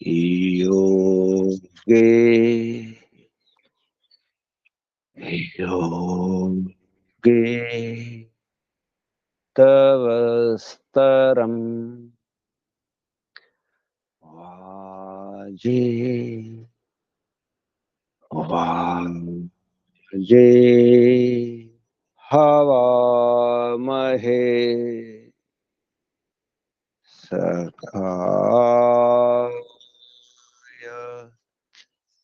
योगे योगे तव स्तरम वाजे वाजे हवामहे सखाय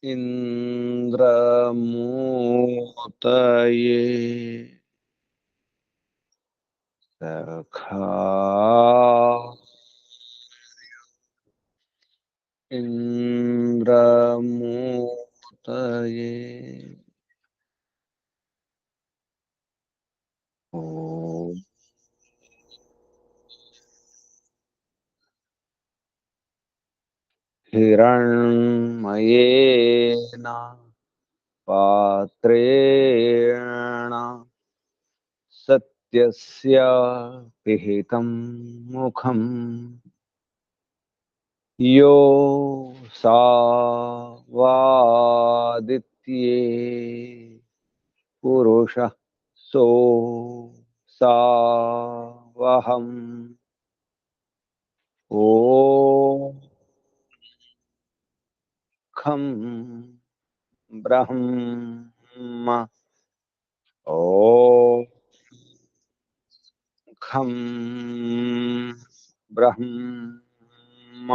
इंद्रमूतये सखाय इंद्रमूतये ओम हिरण्मयेन पात्रेण सत्यस्य पिहितं मुखं यो सा वादित्ये पुरुषः सो सा वहम् ॐ खं ब्रह्म ॐ खं ब्रह्म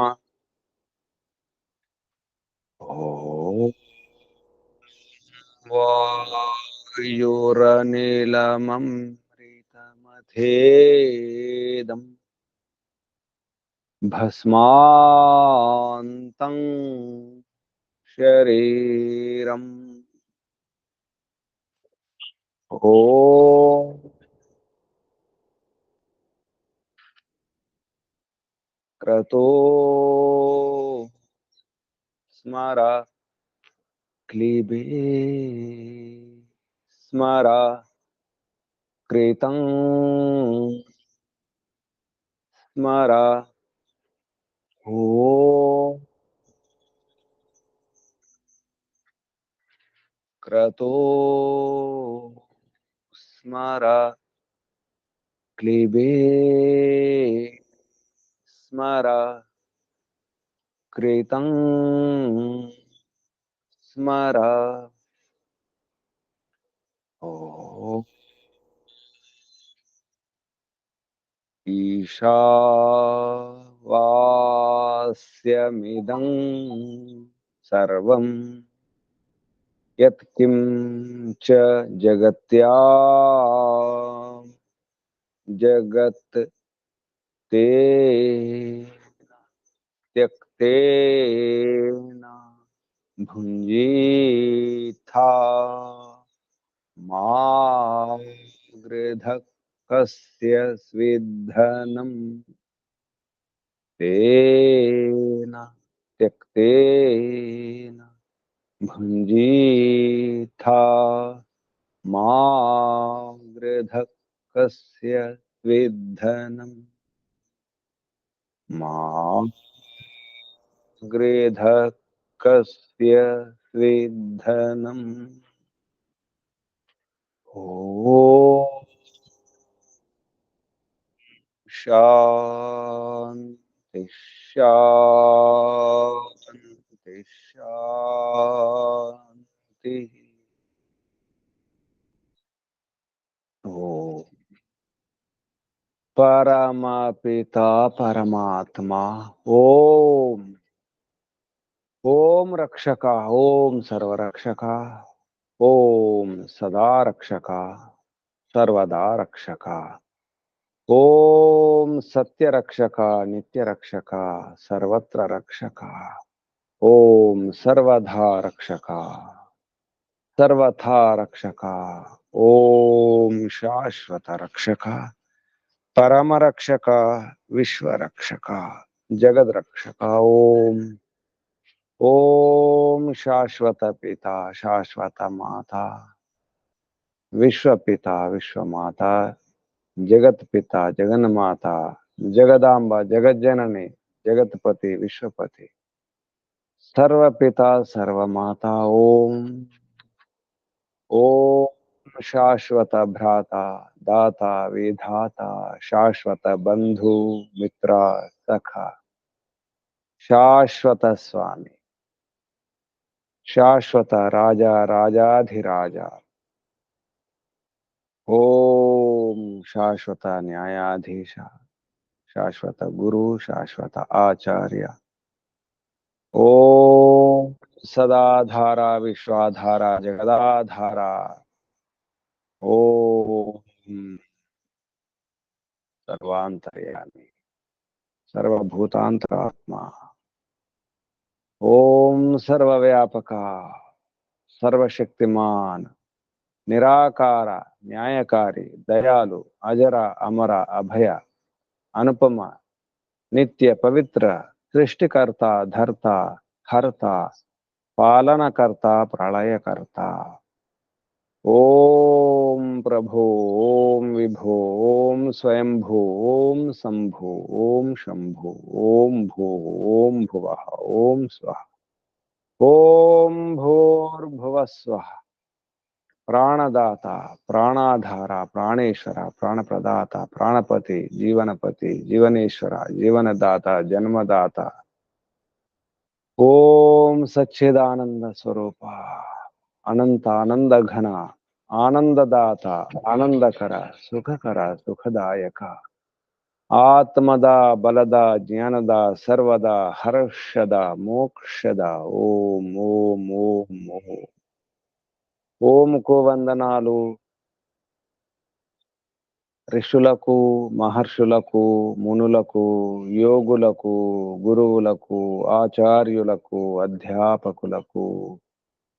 ॐ वायुरनिलममृतमथेदम् भस्मान्तं शरीरम् ॐ क्रतो स्मर क्लीबे स्मर कृतं स्मर ॐ क्रतो स्मर क्लीबे स्मर कृतं स्मर ॐ ईशावास्यमिदं सर्वं यत्किं च जगत्यां जगत् तेन त्यक्तेन भुञ्जीथा मा गृधकस्य स्विद्धनं तेन त्यक्तेन भुञ्जीथा मा गृधकस्य स्विद्धनं मा गृधकस्य स्विद्धनम् ॐ शान्ति शान्ति शान्तिः ॐ परमपिता परमात्मा ॐ ॐ रक्षका ॐ सर्वरक्षका ॐ सदा रक्षका सर्वदा रक्षका ॐ सत्य रक्षका नित्य रक्षका सर्वत्र रक्षका ॐ सर्वधा रक्षका सर्वथा रक्षका ॐ शाश्वत रक्षका परम रक्षका विश्व रक्षका जगद रक्षका ॐ शाश्वत पिता शाश्वत माता विश्व पिता विश्व माता जगत पिता जगन माता जगदांबा जगत जननी जगतपति विश्वपति सर्वपिता सर्वमाता ओम। ओम शाश्वत भ्राता दाता विधाता शाश्वत बंधु मित्र सखा शाश्वत स्वामी शाश्वत राजा राजाधिराजा ओम शाश्वत न्यायाधीश शाश्वत गुरु शाश्वत आचार्य ओम सदाधारा विश्वाधारा जगदाधारा ओम सर्वांतर्यामी सर्वभूतांतरात्मा ओम सर्वव्यापका सर्वशक्तिमान निराकार न्यायकारी दयालु अजर अमर अभय अनुपम नित्य पवित्र सृष्टिकर्ता धर्ता हर्ता पालनकर्ता प्रलयकर्ता ओम प्रभो ओम विभो ओम स्वयंभू ओम शंभु ओम शंभु ओम भू ओम भुवः ओम स्वः ओम भूर्भुवः स्वः प्राणदाता प्राणाधारा प्राणेश्वर प्राणप्रदाता प्राणपति जीवनेश्वर जीवनदाता जन्मदाता ओम सच्चिदानंद स्वरूप अनंत आनंद घन आनंददाता आनंदकर सुखकर सुखदायक आत्मद बलद ज्ञानद सर्वद हर्षद मोक्षद ओम ओम ओम ओम ओम को వందనాలు ఋషులకు మహర్షులకు మునులకు యోగులకు గురువులకు ఆచార్యులకు అధ్యాపకులకు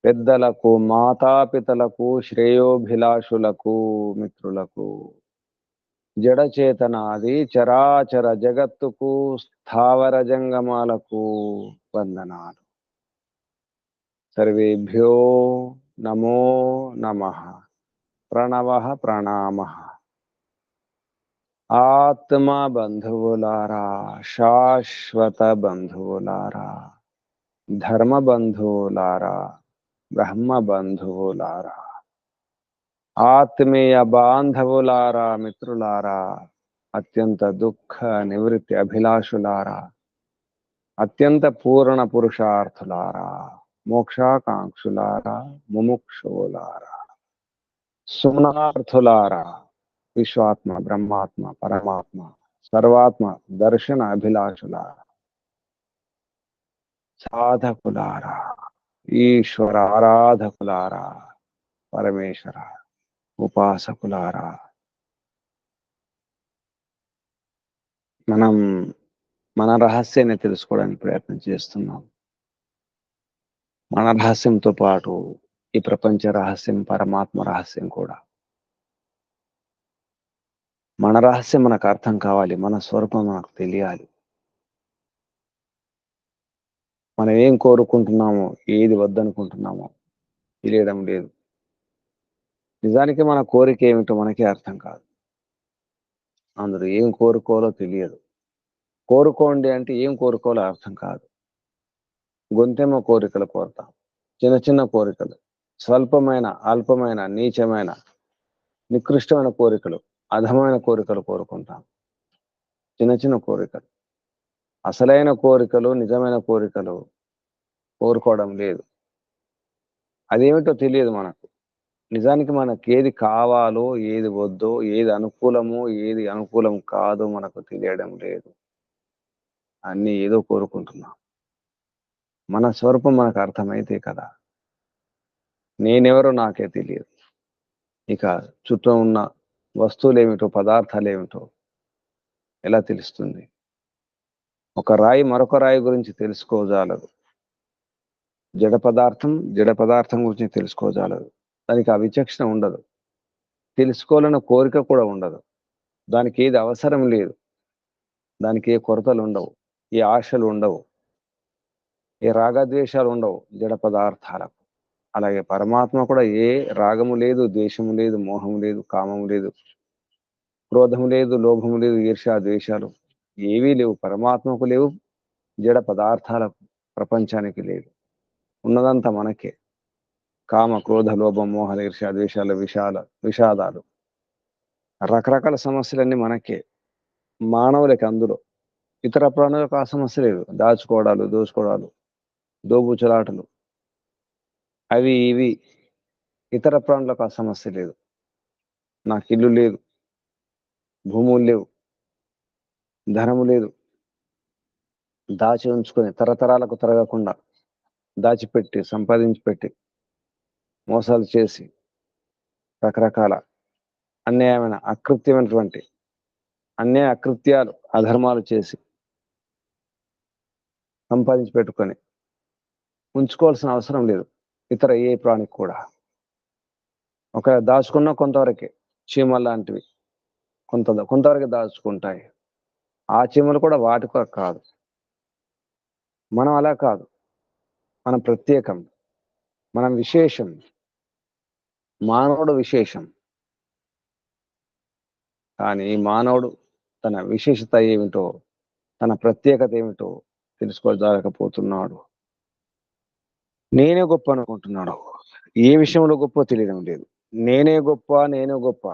పెద్దలకు మాతాపితలకు శ్రేయోభిలాషులకు మిత్రులకు జడచేతనాది చరాచర జగత్తుకు స్థావర జంగమాలకు వందనాలు సర్వేభ్యో నమో నమః ప్రణవః ప్రణామః ఆత్మ బంధువులారా శాశ్వత బంధువులారా ధర్మ బంధువులారా బ్రహ్మ బంధువులారా ఆత్మీయ బాంధవులారా మిత్రులారా అత్యంత దుఃఖ నివృత్తి అభిలాషులారా అత్యంత పూర్ణ పురుషార్థులారా మోక్షాకాంక్షులారా ముముక్షువులారా సుమనార్థులారా విశ్వాత్మ బ్రహ్మాత్మ పరమాత్మ సర్వాత్మ దర్శన అభిలాషులారా సాధకులారా ఈశ్వర ఆరాధకులారా పరమేశ్వర ఉపాసకులారా మనం మన రహస్యాన్ని తెలుసుకోవడానికి ప్రయత్నం చేస్తున్నాం. మన రహస్యంతో పాటు ఈ ప్రపంచ రహస్యం పరమాత్మ రహస్యం కూడా. మన రహస్యం మనకు అర్థం కావాలి, మన స్వరూపం మనకు తెలియాలి. మనం ఏం కోరుకుంటున్నామో ఏది వద్దనుకుంటున్నామో తెలియడం లేదు. నిజానికి మన కోరిక ఏమిటో మనకే అర్థం కాదు. అందరూ ఏం కోరుకోవాలో తెలియదు. కోరుకోండి అంటే ఏం కోరుకోవాలో అర్థం కాదు. గొంతెమ్మ కోరికలు కోరుతాం, చిన్న చిన్న కోరికలు, స్వల్పమైన అల్పమైన నీచమైన నికృష్టమైన కోరికలు, అధమైన కోరికలు కోరుకుంటాం. చిన్న చిన్న కోరికలు. అసలైన కోరికలు నిజమైన కోరికలు కోరుకోవడం లేదు. అదేమిటో తెలియదు మనకు. నిజానికి మనకి ఏది కావాలో ఏది వద్దో ఏది అనుకూలమో ఏది అనుకూలం కాదో మనకు తెలియడం లేదు. అన్నీ ఏదో కోరుకుంటున్నాం. మన స్వరూపం మనకు అర్థమైతే కదా. నేనెవరో నాకే తెలియదు. ఇక చుట్టూ ఉన్న వస్తువులు ఏమిటో పదార్థాలు ఏమిటో ఎలా తెలుస్తుంది? ఒక రాయి మరొక రాయి గురించి తెలుసుకోజాలదు. జడ పదార్థం గురించి తెలుసుకోజాలదు. దానికి ఆ విచక్షణ ఉండదు. తెలుసుకోవాలన్న కోరిక కూడా ఉండదు. దానికి ఏది అవసరం లేదు. దానికి ఏ కొరతలు ఉండవు, ఏ ఆశలు ఉండవు, ఏ రాగద్వేషాలు ఉండవు జడ పదార్థాలకు. అలాగే పరమాత్మ కూడా ఏ రాగము లేదు, ద్వేషము లేదు, మోహము లేదు, కామము లేదు, క్రోధము లేదు, లోభము లేదు, ఈర్ష్య ద్వేషాలు ఏవీ లేవు. పరమాత్మకు లేవు, జడ పదార్థాలకు ప్రపంచానికి లేదు. ఉన్నదంతా మనకే. కామ, క్రోధ, లోభం, మోహ, ఈర్ష్య, ద్వేషాలు, విషాదాలు, రకరకాల సమస్యలన్నీ మనకే. మానవులకి అందులో. ఇతర ప్రాణులకు ఆ సమస్య లేదు. దాచుకోవడాలు, దోచుకోవడాలు, దోబూచులాటలు, అవి ఇవి. ఇతర ప్రాణులకు ఆ సమస్య లేదు. నాకు ఇల్లు లేదు, భూములు లేవు, ధనము లేదు, దాచి ఉంచుకొని తరతరాలకు తరగకుండా దాచిపెట్టి సంపాదించి పెట్టి మోసాలు చేసి రకరకాల అన్యాయమైన అకృత్యమైనటువంటి అకృత్యాలు, అధర్మాలు చేసి సంపాదించి పెట్టుకొని ఉంచుకోవాల్సిన అవసరం లేదు ఇతర ఏ ప్రాణికి కూడా. ఒక దాచుకున్న కొంతవరకే. చీమలు లాంటివి కొంతవరకు దాచుకుంటాయి. ఆ చీమలు కూడా వాటి కొరకు కాదు. మనం అలా కాదు. మనం ప్రత్యేకం, మనం విశేషం. మానవుడు విశేషం. కానీ మానవుడు తన విశేషత ఏమిటో, తన ప్రత్యేకత ఏమిటో తెలుసుకోలేకపోతున్నాడు. నేనే గొప్ప అనుకుంటున్నాడు. ఏ విషయంలో గొప్ప తెలియడం లేదు. నేనే గొప్ప.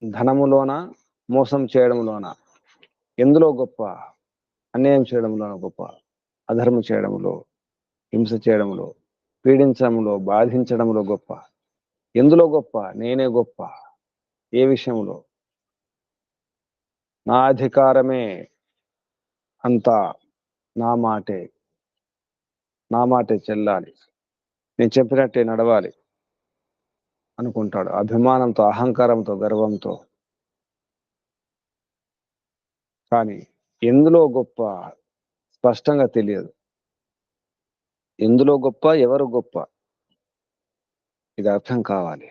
ధనములోన, మోసం చేయడంలోన, ఎందులో గొప్ప? అన్యాయం చేయడంలోన గొప్ప, అధర్మం చేయడంలో, హింస చేయడంలో, పీడించడంలో, బాధించడంలో గొప్ప. ఎందులో గొప్ప? నేనే గొప్ప. ఏ విషయంలో? నా అధికారమే అంతా, నా మాటే చెల్లాలి, నేను చెప్పినట్టే నడవాలి అనుకుంటాడు. అభిమానంతో, అహంకారంతో, గర్వంతో. కానీ ఎందులో గొప్ప స్పష్టంగా తెలియదు. ఎందులో గొప్ప, ఎవరు గొప్ప, ఇది అర్థం కావాలి.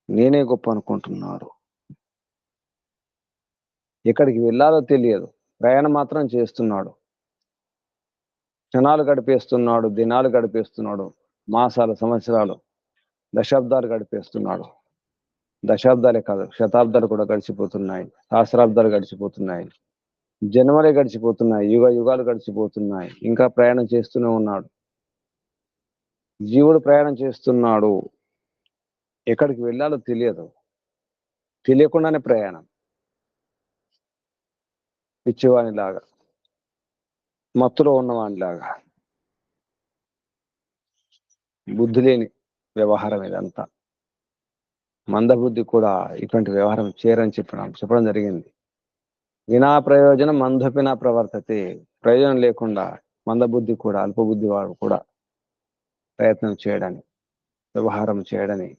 నేనే గొప్ప అనుకుంటున్నాడు. ఎక్కడికి వెళ్ళాలో తెలియదు. ప్రయాణం మాత్రం చేస్తున్నాడు. క్షణాలు గడిపేస్తున్నాడు, దినాలు గడిపేస్తున్నాడు, మాసాలు, సంవత్సరాలు, దశాబ్దాలు గడిపేస్తున్నాడు. దశాబ్దాలే కాదు, శతాబ్దాలు కూడా గడిచిపోతున్నాయి, సహస్రాబ్దాలు గడిచిపోతున్నాయి, జన్మలే గడిచిపోతున్నాయి, యుగాలు గడిచిపోతున్నాయి. ఇంకా ప్రయాణం చేస్తూనే ఉన్నాడు. జీవుడు ప్రయాణం చేస్తున్నాడు. ఎక్కడికి వెళ్ళాలో తెలియదు. తెలియకుండానే ప్రయాణం. పిచ్చివానిలాగా, మత్తులో ఉన్నవానిలాగా. బుద్ధి లేని వ్యవహారం ఇదంతా. మందబుద్ధి కూడా ఇటువంటి వ్యవహారం చేయరని చెప్పడం జరిగింది. వినా ప్రయోజనం మందపిన ప్రవర్తతే. ప్రయోజనం లేకుండా మందబుద్ధి కూడా, అల్పబుద్ధి వాడు కూడా ప్రయత్నం చేయడని, వ్యవహారం చేయడని,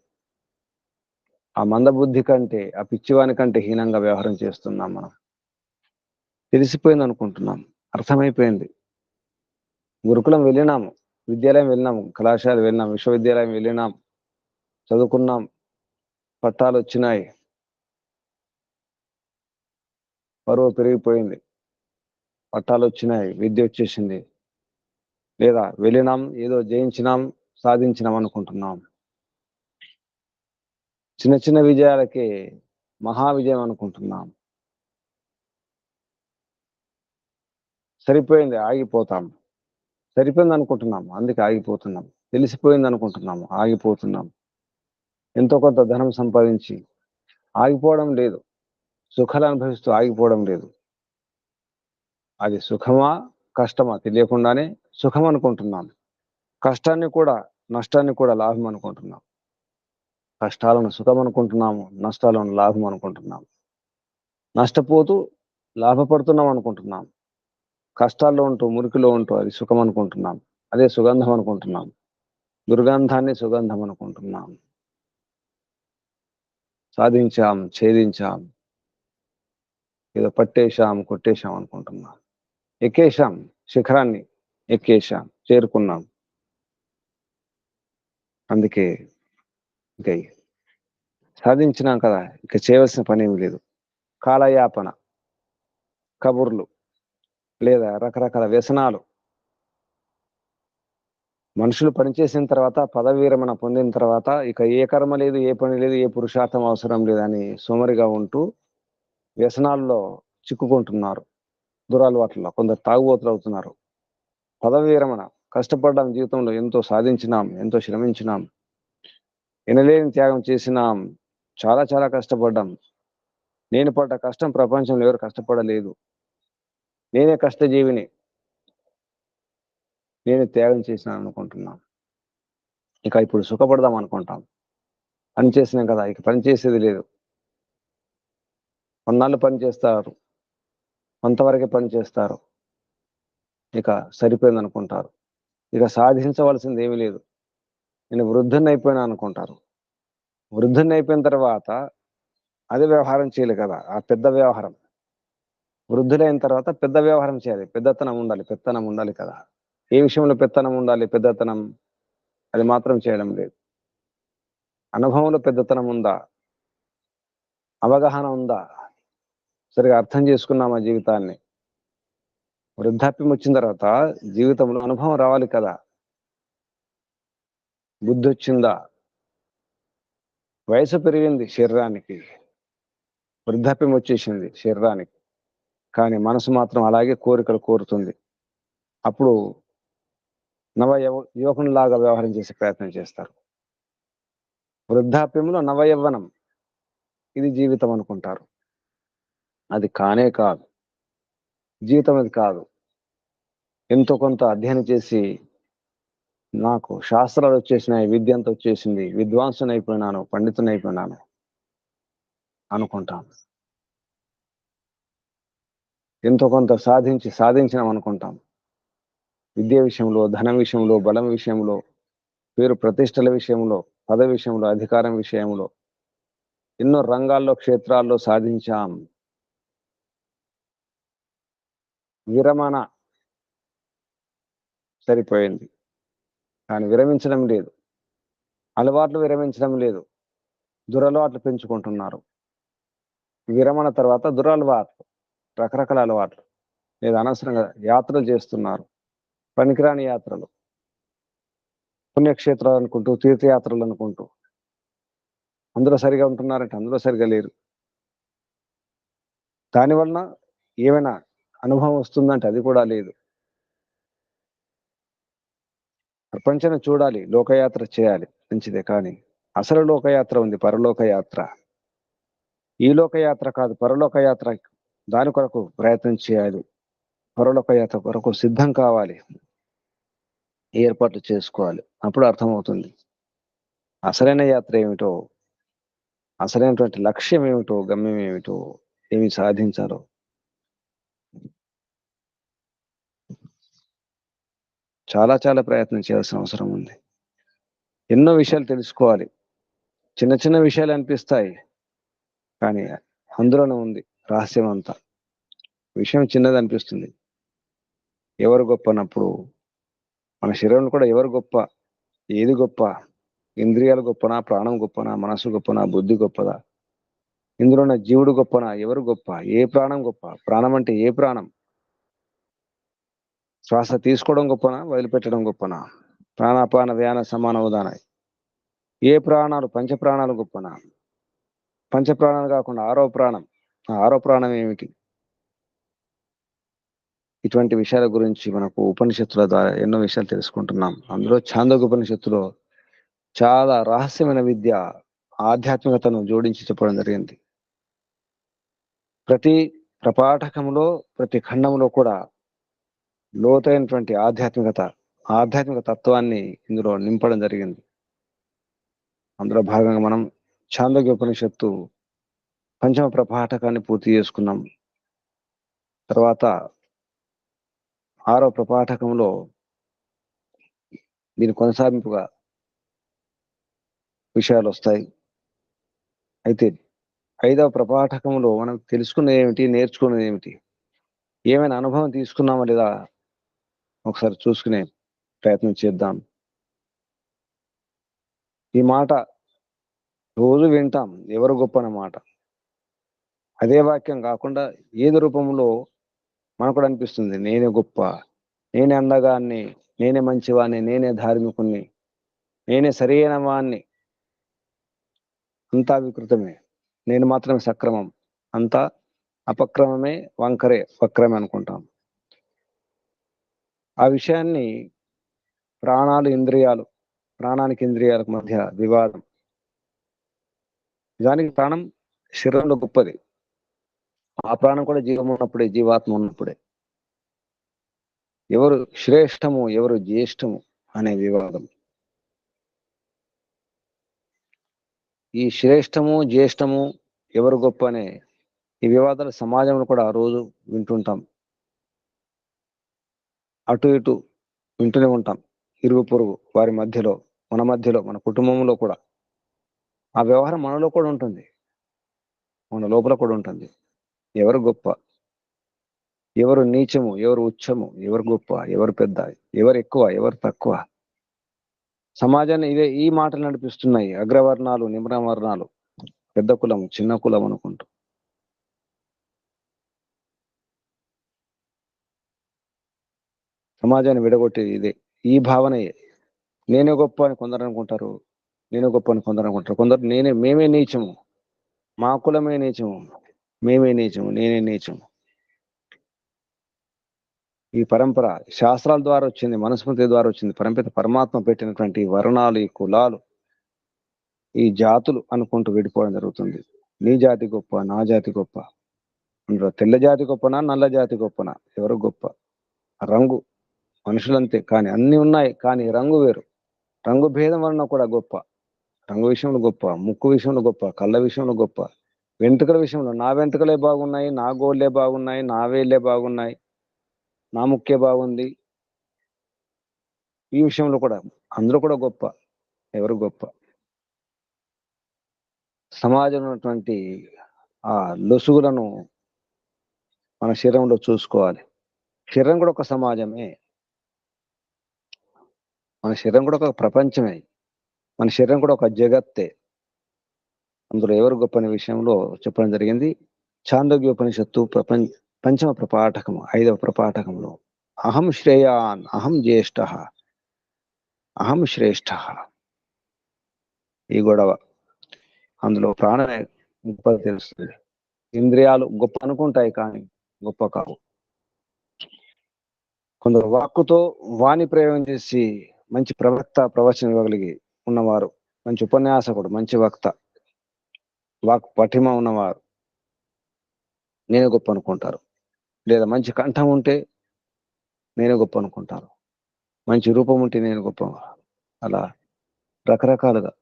ఆ మందబుద్ధి కంటే, ఆ పిచ్చివాని కంటే హీనంగా వ్యవహారం చేస్తున్నాం మనం. తెలిసిపోయింది అనుకుంటున్నాం, అర్థమైపోయింది. గురుకులం వెళ్ళినాము, విద్యాలయం వెళ్ళినాము, కళాశాల వెళ్ళినాం, విశ్వవిద్యాలయం వెళ్ళినాం, చదువుకున్నాం, పట్టాలు వచ్చినాయి, పరువు పెరిగిపోయింది, పట్టాలు వచ్చినాయి, విద్య వచ్చేసింది. లేదా వెళ్ళినాం, ఏదో జయించినాం, సాధించినాం అనుకుంటున్నాం. చిన్న చిన్న విజయాలకే మహా విజయం అనుకుంటున్నాం. సరిపోయింది, ఆగిపోతాం. సరిపోయింది అనుకుంటున్నాం, అందుకే ఆగిపోతున్నాం. తెలిసిపోయింది అనుకుంటున్నాము, ఆగిపోతున్నాం. ఎంతో కొంత ధనం సంపాదించి ఆగిపోవడం లేదు. సుఖాలు అనుభవిస్తూ ఆగిపోవడం లేదు. అది సుఖమా కష్టమా తెలియకుండానే సుఖం అనుకుంటున్నాం. కష్టాన్ని కూడా, నష్టాన్ని కూడా లాభం అనుకుంటున్నాం. కష్టాలను సుఖం అనుకుంటున్నాము, నష్టాలను లాభం అనుకుంటున్నాం. నష్టపోతూ లాభపడుతున్నాం అనుకుంటున్నాం. కష్టాల్లో ఉంటూ, మురికిలో ఉంటూ అది సుఖం అనుకుంటున్నాం. అదే సుగంధం అనుకుంటున్నాం. దుర్గంధాన్ని సుగంధం అనుకుంటున్నాం. సాధించాం, ఛేదించాం, ఏదో పట్టేశాం, కొట్టేశాం అనుకుంటున్నాం. ఎక్కేశాం, శిఖరాన్ని ఎక్కేశాం, చేరుకున్నాం. అందుకే ఇక సాధించినాం కదా, ఇక చేయవలసిన పని ఏమి లేదు. కాలయాపన, కబుర్లు, లేదా రకరకాల వ్యసనాలు. మనుషులు పనిచేసిన తర్వాత, పదవి విరమణ పొందిన తర్వాత ఇక ఏ కర్మ లేదు, ఏ పని లేదు, ఏ పురుషార్థం అవసరం లేదని సోమరిగా ఉంటూ వ్యసనాల్లో చిక్కుకుంటున్నారు. దురలవాట్లలో కొందరు తాగుబోతులు అవుతున్నారు. పదవి విరమణ. కష్టపడ్డాం, జీవితంలో ఎంతో సాధించినాం, ఎంతో శ్రమించినాం, ఎనలేని త్యాగం చేసినాం, చాలా చాలా కష్టపడ్డాం. నేను పడ్డ కష్టం ప్రపంచంలో ఎవరు కష్టపడలేదు. నేనే కష్టజీవిని, నేనే త్యాగం చేసినాను అనుకుంటున్నాం. ఇక ఇప్పుడు సుఖపడదాం అనుకుంటాం. పని చేసినాం కదా, ఇక పని చేసేది లేదు. కొన్నాళ్ళు పని చేస్తారు, కొంతవరకే పని చేస్తారు, ఇక సరిపోయింది అనుకుంటారు. ఇక సాధించవలసింది ఏమీ లేదు, నేను వృద్ధుని అయిపోయినా అనుకుంటారు. వృద్ధుని అయిపోయిన తర్వాత అదే వ్యవహారం చేయాలి కదా, ఆ పెద్ద వ్యవహారం. వృద్ధులైన తర్వాత పెద్ద వ్యవహారం చేయాలి, పెద్దతనం ఉండాలి, పెత్తనం ఉండాలి కదా. ఏ విషయంలో పెత్తనం ఉండాలి, పెద్దతనం? అది మాత్రం చేయడం లేదు. అనుభవంలో పెద్దతనం ఉందా? అవగాహన ఉందా? సరిగా అర్థం చేసుకున్నామా జీవితాన్ని? వృద్ధాప్యం వచ్చిన తర్వాత జీవితంలో అనుభవం రావాలి కదా. బుద్ధి వచ్చిందా? వయసు పెరిగింది శరీరానికి, వృద్ధాప్యం వచ్చేసింది శరీరానికి, కానీ మనసు మాత్రం అలాగే కోరికలు కోరుతుంది. అప్పుడు యువకునిలాగా వ్యవహారం చేసే ప్రయత్నం చేస్తారు. వృద్ధాప్యంలో నవయవ్వనం, ఇది జీవితం అనుకుంటారు. అది కానే కాదు. జీవితం అది కాదు. ఎంతో కొంత అధ్యయనం చేసి నాకు శాస్త్రాలు వచ్చేసినాయి, విద్య అంతా వచ్చేసింది, విద్వాంసుని అయిపోయినాను, పండితుని అయిపోయినాను అనుకుంటాం. ఎంతో కొంత సాధించినాం అనుకుంటాం. విద్య విషయంలో, ధనం విషయంలో, బలం విషయంలో, పేరు ప్రతిష్టల విషయంలో, పదవి విషయంలో, అధికారం విషయంలో, ఎన్నో రంగాల్లో, క్షేత్రాల్లో సాధించాం. విరమణ సరిపోయింది, కానీ విరమించడం లేదు. అలవాట్లు విరమించడం లేదు, దురలవాట్లు పెంచుకుంటున్నారు. విరమణ తర్వాత దురలవాట్లు, రకరకాల అలవాట్లు, లేదా అనవసరంగా యాత్రలు చేస్తున్నారు, పనికిరాని యాత్రలు, పుణ్యక్షేత్రాలు అనుకుంటూ, తీర్థయాత్రలు అనుకుంటూ. అందులో సరిగా ఉంటున్నారంటే అందులో సరిగా లేరు. దానివలన ఏమైనా అనుభవం వస్తుందంటే అది కూడా లేదు. ప్రపంచాన్ని చూడాలి, లోకయాత్ర చేయాలి, మంచిదే. కానీ అసలు లోకయాత్ర ఉంది, పరలోక యాత్ర. ఈ లోకయాత్ర కాదు, పరలోక యాత్ర. దాని కొరకు ప్రయత్నం చేయాలి, పరలోక యాత్ర కొరకు సిద్ధం కావాలి, ఏర్పాట్లు చేసుకోవాలి. అప్పుడు అర్థమవుతుంది అసలైన యాత్ర ఏమిటో, అసలైనటువంటి లక్ష్యం ఏమిటో, గమ్యం ఏమిటో, ఏమి సాధించాలో. చాలా చాలా ప్రయత్నం చేయాల్సిన అవసరం ఉంది. ఎన్నో విషయాలు తెలుసుకోవాలి. చిన్న చిన్న విషయాలు అనిపిస్తాయి, కానీ అందులోనే ఉంది రహస్యం అంతా. విషయం చిన్నది అనిపిస్తుంది. ఎవరు గొప్ప అన్నప్పుడు మన శరీరం కూడా ఎవరు గొప్ప, ఏది గొప్ప? ఇంద్రియాలు గొప్పనా, ప్రాణం గొప్పనా, మనసు గొప్పనా, బుద్ధి గొప్పదా? ఇందులో ఉన్న జీవుడు గొప్పనా? ఎవరు గొప్ప? ఏ ప్రాణం గొప్ప? ప్రాణం అంటే ఏ ప్రాణం? శ్వాస తీసుకోవడం గొప్పనా, వదిలిపెట్టడం గొప్పనా? ప్రాణాపాన వ్యాన సమాన ఉదాన, ఏ ప్రాణాలు? పంచప్రాణాలు గొప్పనా? పంచప్రాణాలు కాకుండా ఆరో ప్రాణం, ఆ ఆరో ప్రాణం ఏమిటి? ఇటువంటి విషయాల గురించి మనకు ఉపనిషత్తుల ద్వారా ఎన్నో విషయాలు తెలుసుకుంటున్నాం. అందులో ఛాందోగ్య ఉపనిషత్తులో చాలా రహస్యమైన విద్య, ఆధ్యాత్మికతను జోడించి చెప్పడం జరిగింది. ప్రతి ప్రపాఠకంలో, ప్రతి ఖండంలో కూడా లోతైనటువంటి ఆధ్యాత్మిక తత్వాన్ని ఇందులో నింపడం జరిగింది. అందులో భాగంగా మనం ఛాందోగ్య ఉపనిషత్తు పంచమ ప్రపాఠకాన్ని పూర్తి చేసుకున్నాం. తర్వాత ఆరో ప్రపాఠకంలో దీని కొనసాగింపుగా విషయాలు వస్తాయి. అయితే ఐదవ ప్రపాఠకంలో మనం తెలుసుకున్నది ఏమిటి, నేర్చుకున్నది ఏమిటి, ఏమైనా అనుభవం తీసుకున్నామా లేదా ఒకసారి చూసుకునే ప్రయత్నం చేద్దాం. ఈ మాట రోజు వింటాం, ఎవరు గొప్ప అన్నమాట. అదే వాక్యం కాకుండా ఏది రూపంలో మనకు కూడా అనిపిస్తుంది, నేనే గొప్ప, నేనే అందగాన్ని, నేనే మంచివాణ్ణి, నేనే ధార్మికుణ్ణి, నేనే సరైన వాణ్ణి, అంతా వికృతమే, నేను మాత్రమే సక్రమం, అంతా అపక్రమమే, వక్రమే అనుకుంటాం. ఆ విషయాన్ని ప్రాణాలు ఇంద్రియాలు ప్రాణానికి ఇంద్రియాలకు మధ్య వివాదం. నిజానికి ప్రాణం శరీరంలో గొప్పది. ఆ ప్రాణం కూడా జీవం ఉన్నప్పుడే, జీవాత్మ ఉన్నప్పుడే. ఎవరు శ్రేష్టము, ఎవరు జ్యేష్టము అనే వివాదం. ఈ శ్రేష్టము జ్యేష్టము ఎవరు గొప్ప అనే ఈ వివాదాలు సమాజంలో కూడా రోజు వింటుంటాం. అటు ఇటు వింటూనే ఉంటాం. ఇరుగు పొరుగు వారి మధ్యలో, మన మధ్యలో, మన కుటుంబంలో కూడా ఆ వ్యవహారం మనలో కూడా ఉంటుంది, మన లోపల కూడా ఉంటుంది. ఎవరు గొప్ప, ఎవరు నీచము, ఎవరు ఉచ్చము, ఎవరు గొప్ప, ఎవరు పెద్ద, ఎవరు ఎక్కువ, ఎవరు తక్కువ. సమాజాన్ని ఈ మాటలు నడిపిస్తున్నాయి. అగ్రవర్ణాలు, నిమ్నవర్ణాలు, పెద్ద కులం, చిన్న కులం అనుకుంటూ. సమాజాన్ని విడగొట్టేది ఇదే, ఈ భావనయే. నేనే గొప్ప అని కొందరు అనుకుంటారు, నేనే గొప్ప అని కొందరు అనుకుంటారు. కొందరు మేమే నీచము, మా కులమే నీచము, మేమే నీచము, నేనే నీచము. ఈ పరంపర శాస్త్రాల ద్వారా వచ్చింది, మనుస్మృతి ద్వారా వచ్చింది. పరమాత్మ పెట్టినటువంటి వర్ణాలు, ఈ కులాలు, ఈ జాతులు అనుకుంటూ విడిపోవడం జరుగుతుంది. నీ జాతి గొప్ప, నా జాతి గొప్ప. అందులో తెల్ల జాతి గొప్పనా, నల్ల జాతి గొప్పనా, ఎవరు గొప్ప? రంగు, మనుషులంతే, కానీ అన్ని ఉన్నాయి, కానీ రంగు వేరు. రంగు భేదం వలన కూడా గొప్ప. రంగు విషయంలో గొప్ప, ముక్కు విషయంలో గొప్ప, కళ్ళ విషయంలో గొప్ప, వెంట్రుకల విషయంలో నా వెంట్రుకలే బాగున్నాయి, నా గోళ్ళే బాగున్నాయి, నా వేళ్ళే బాగున్నాయి, నా ముక్కే బాగుంది, ఈ విషయంలో కూడా అందరూ కూడా గొప్ప. ఎవరు గొప్ప? సమాజంలో ఉన్నటువంటి ఆ లొసుగులను మన శరీరంలో చూసుకోవాలి. శరీరం కూడా ఒక సమాజమే, మన శరీరం కూడా ఒక ప్రపంచమే, మన శరీరం కూడా ఒక జగత్తే. అందులో ఎవరు గొప్ప అనే విషయంలో చెప్పడం జరిగింది. చాందోగ్యోపనిషత్తు పంచమ ప్రపాఠకము, 5వ ప్రపాఠకంలో అహం శ్రేయాన్, అహం జ్యేష్ఠ, అహం శ్రేష్ఠ, ఈ గొడవ. అందులో ప్రాణమే గొప్ప తెలుస్తుంది. ఇంద్రియాలు గొప్ప అనుకుంటాయి, కానీ గొప్ప కావు. కొందరు వాక్కుతో వాణి ప్రయోగం చేసి మంచి ప్రవచనం ఇవ్వగలిగి ఉన్నవారు, మంచి ఉపన్యాసకుడు, మంచి వక్త, వాక్ పటిమ ఉన్నవారు నేనే గొప్ప అనుకుంటారు. లేదా మంచి కంఠం ఉంటే నేనే గొప్ప అనుకుంటారు, మంచి రూపం ఉంటే నేను గొప్ప. అలా రకరకాలుగా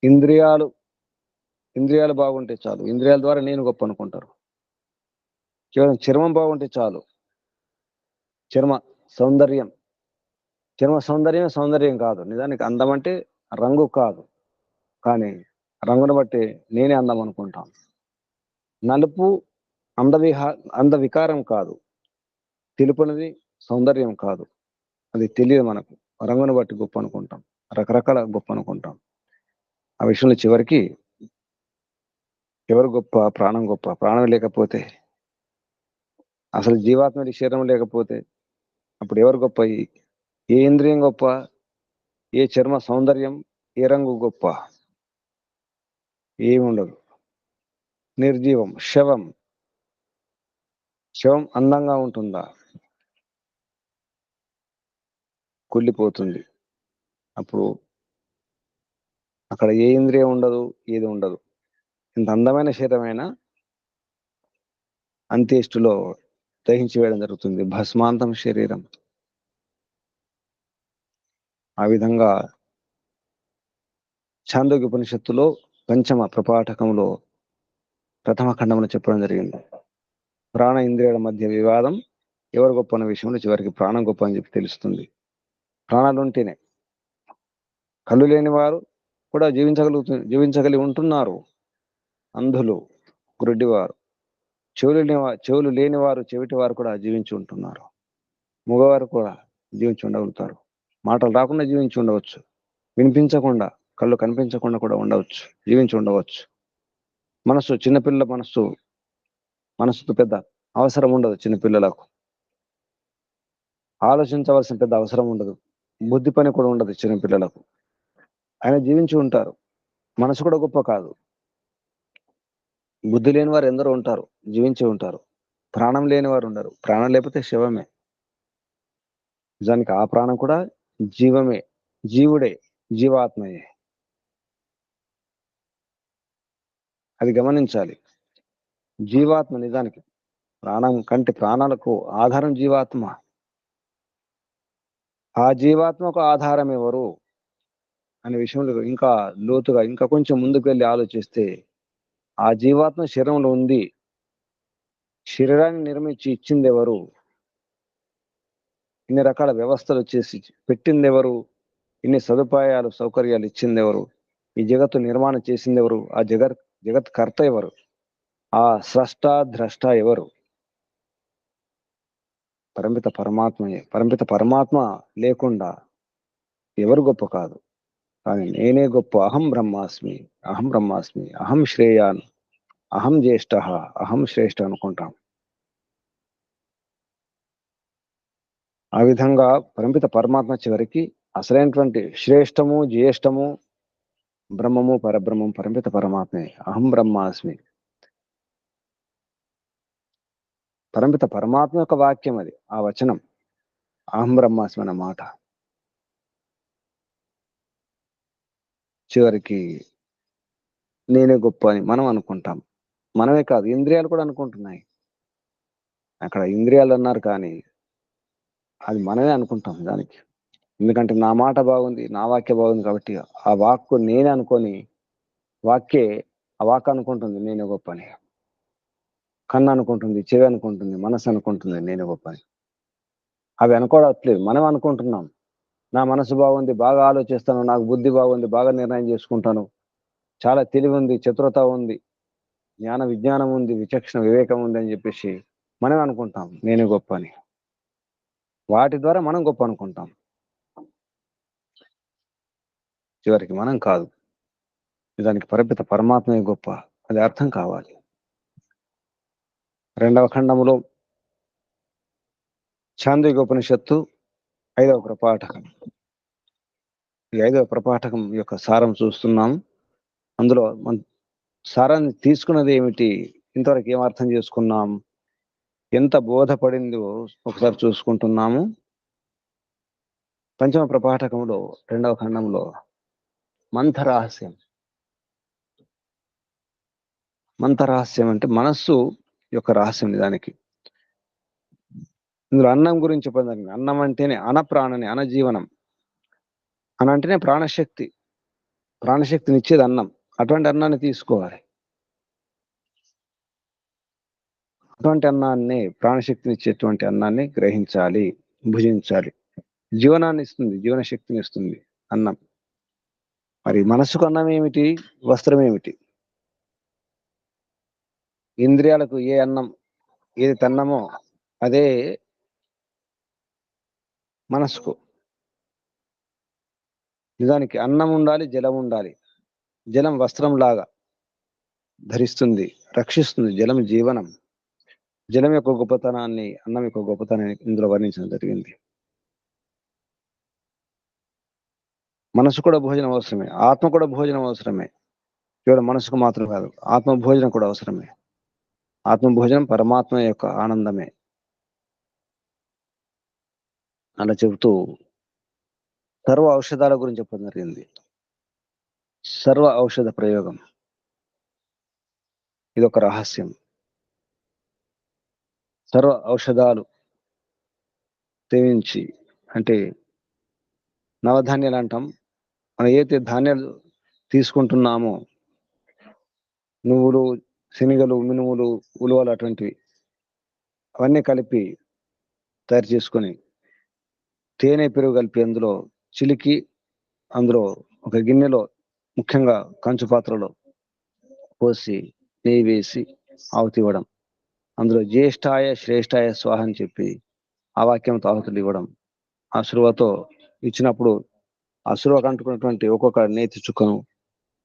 ఇంద్రియాలు ఇంద్రియాలు బాగుంటే చాలు, ఇంద్రియాల ద్వారా నేను గొప్ప అనుకుంటారు. కేవలం చర్మం బాగుంటే చాలు, చర్మ సౌందర్యం, సౌందర్యం కాదు. నిజానికి అందం అంటే రంగు కాదు, కానీ రంగును బట్టి నేనే అందం అనుకుంటాను. నలుపు అంద వికారం కాదు, తెలుపునది సౌందర్యం కాదు, అది తెలియదు మనకు. రంగును బట్టి గొప్ప అనుకుంటాం, రకరకాల గొప్ప అనుకుంటాం. ఆ విషయంలో చివరికి ఎవరు గొప్ప? ప్రాణం గొప్ప. ప్రాణం లేకపోతే, అసలు జీవాత్మ శరీరం లేకపోతే అప్పుడు ఎవరు గొప్ప? ఏ ఇంద్రియం గొప్ప? ఏ చర్మ సౌందర్యం, ఏ రంగు గొప్ప? ఏమి ఉండదు. నిర్జీవం, శవం. శవం అందంగా ఉంటుందా? కుళ్ళిపోతుంది. అప్పుడు అక్కడ ఏ ఇంద్రియం ఉండదు, ఏది ఉండదు. ఇంత అందమైన శరీరమైనా అంత్యేష్టిలో దహించి వేయడం జరుగుతుంది, భస్మాంతం శరీరం. ఆ విధంగా ఛాందోగ్య ఉపనిషత్తులో పంచమ ప్రపాఠకంలో ప్రథమ ఖండంలో చెప్పడం జరిగింది. ప్రాణ ఇంద్రియాల మధ్య వివాదం ఎవరు గొప్ప అన్న విషయంలో చివరికి ప్రాణం గొప్ప అని చెప్పి తెలుస్తుంది. ప్రాణాలు ఉంటేనే. కళ్ళు లేని వారు కూడా జీవించగలిగి ఉంటున్నారు. అంధులు, గుడ్డివారు, చెవులు లేని వారు, చెవిటి వారు కూడా జీవించి ఉంటున్నారు. మగవారు కూడా జీవించి ఉండగలుగుతారు. మాటలు రాకుండా జీవించి ఉండవచ్చు, వినిపించకుండా, కళ్ళు కనిపించకుండా కూడా ఉండవచ్చు, జీవించి ఉండవచ్చు. చిన్నపిల్లల మనస్సుతో పెద్ద అవసరం ఉండదు. చిన్నపిల్లలకు ఆలోచించవలసిన పెద్ద అవసరం ఉండదు, బుద్ధి పని కూడా ఉండదు చిన్నపిల్లలకు. ఆయన జీవించి ఉంటారు. మనసు కూడా గొప్ప కాదు. బుద్ధి లేని వారు ఎందరో ఉంటారు, జీవించి ఉంటారు. ప్రాణం లేని వారు ఉండరు. ప్రాణం లేకపోతే శవమే. నిజానికి ఆ ప్రాణం కూడా జీవమే, జీవుడే, జీవాత్మయే. అది గమనించాలి. జీవాత్మ నిజానికి ప్రాణం కంటే ప్రాణాలకు ఆధారం జీవాత్మ. ఆ జీవాత్మకు ఆధారం ఎవరు అనే విషయంలో ఇంకా లోతుగా ఇంకా కొంచెం ముందుకు వెళ్ళి ఆలోచిస్తే, ఆ జీవాత్మ శరీరంలో ఉంది. శరీరాన్ని నిర్మించి ఇచ్చిందెవరు? ఇన్ని రకాల వ్యవస్థలు చేసి పెట్టిందెవరు? ఇన్ని సదుపాయాలు, సౌకర్యాలు ఇచ్చిందెవరు? ఈ జగత్తు నిర్మాణం చేసిందెవరు? ఆ జగత్ కర్త ఎవరు? ఆ స్రష్ట, ద్రష్ట ఎవరు? పరమిత పరమాత్మయే. పరమిత పరమాత్మ లేకుండా ఎవరు గొప్ప కాదు. కానీ నేనే గొప్ప, అహం బ్రహ్మాస్మి, అహం బ్రహ్మాస్మి, అహం శ్రేయాన్, అహం జ్యేష్ఠః, అహం శ్రేష్ఠ అనుకుంటాం. ఆ విధంగా పరమిత పరమాత్మ చివరికి అసలైనటువంటి శ్రేష్టము, జ్యేష్ఠము, బ్రహ్మము, పరబ్రహ్మం పరమిత పరమాత్మే. అహం బ్రహ్మాస్మి. పరమిత పరమాత్మ యొక్క వాక్యం అది, ఆ వచనం. అహం బ్రహ్మాస్మి అన్న మాట. చివరికి నేనే గొప్ప అని మనం అనుకుంటాం. మనమే కాదు, ఇంద్రియాలు కూడా అనుకుంటున్నాయి. అక్కడ ఇంద్రియాలు అన్నారు కానీ అది మనమే అనుకుంటాం దానికి. ఎందుకంటే నా మాట బాగుంది, నా వాక్య బాగుంది కాబట్టి ఆ వాక్కు నేనే అనుకొని వాక్యే ఆ వాక్ అనుకుంటుంది నేనే గొప్ప అని. కన్ను అనుకుంటుంది, చెవి అనుకుంటుంది, మనసు అనుకుంటుంది నేనే గొప్ప అని. అవి అనుకోవట్లేదు, మనం అనుకుంటున్నాం. నా మనసు బాగుంది, బాగా ఆలోచిస్తాను, నాకు బుద్ధి బాగుంది, బాగా నిర్ణయం చేసుకుంటాను, చాలా తెలివి ఉంది, చతురత ఉంది, జ్ఞాన విజ్ఞానం ఉంది, విచక్షణ వివేకం ఉంది అని చెప్పేసి మనం అనుకుంటాం నేనే గొప్ప అని. వాటి ద్వారా మనం గొప్ప అనుకుంటాం. చివరికి మనం కాదు, నిజానికి పరపిత పరమాత్మే గొప్ప. అది అర్థం కావాలి. రెండవ ఖండములో ఛాందోగ్యోపనిషత్తు 5వ ప్రపాఠకం. ఈ 5వ ప్రపాఠకం యొక్క సారం చూస్తున్నాం. అందులో సారాన్ని తీసుకున్నది ఏమిటి? ఇంతవరకు ఏం అర్థం చేసుకున్నాం? ఎంత బోధపడిందో ఒకసారి చూసుకుంటున్నాము. పంచమ ప్రపాఠకంలో 2వ ఖండంలో మంథరహస్యం. మంథరహస్యం అంటే మనస్సు యొక్క రహస్యం. నిజానికి ఇందులో అన్నం గురించి చెప్పండి. అన్నం అంటేనే అనప్రాణని, అనజీవనం. అని అంటేనే ప్రాణశక్తి. ప్రాణశక్తిని ఇచ్చేది అన్నం. అటువంటి అన్నాన్ని తీసుకోవాలి. అటువంటి అన్నాన్ని, ప్రాణశక్తిని ఇచ్చేటువంటి అన్నాన్ని గ్రహించాలి, భుజించాలి. జీవనాన్ని ఇస్తుంది, జీవన శక్తిని ఇస్తుంది అన్నం. మరి మనసుకు అన్నం ఏమిటి? వస్త్రం ఏమిటి? ఇంద్రియాలకు ఏ అన్నం ఏది తన్నమో అదే మనసుకు. నిజానికి అన్నం ఉండాలి, జలం ఉండాలి. జలం వస్త్రం లాగా ధరిస్తుంది, రక్షిస్తుంది. జలం జీవనం. జలం యొక్క గొప్పతనాన్ని, అన్నం యొక్క గొప్పతనాన్ని ఇందులో వర్ణించడం జరిగింది. మనసు కూడా భోజనం అవసరమే, ఆత్మ కూడా భోజనం అవసరమే. కేవలం మనసుకు మాత్రం కాదు, ఆత్మ భోజనం కూడా అవసరమే. ఆత్మ భోజనం పరమాత్మ యొక్క ఆనందమే. అలా చెబుతూ సర్వ ఔషధాల గురించి చెప్పడం జరిగింది. సర్వ ఔషధ ప్రయోగం ఇది ఒక రహస్యం. సర్వ ఔషధాలు సేవించి అంటే నవధాన్యాలు అంటాం. మనం ఏదైతే ధాన్యాలు తీసుకుంటున్నామో, నువ్వులు, శనగలు, మినుములు, ఉలువలు అటువంటివి అవన్నీ కలిపి తయారు చేసుకొని తేనె, పెరుగు కలిపి అందులో చిలికి అందులో ఒక గిన్నెలో, ముఖ్యంగా కంచు పాత్రలో పోసి నెయ్యి వేసి ఆహుతి ఇవ్వడం. అందులో జ్యేష్ఠాయ శ్రేష్ఠాయ స్వాహ అని చెప్పి ఆ వాక్యంతో ఆహుతులు ఇవ్వడం. ఆ శృవతో ఇచ్చినప్పుడు ఆ శృవకు అంటుకున్నటువంటి ఒక్కొక్క నేతి చుక్కను,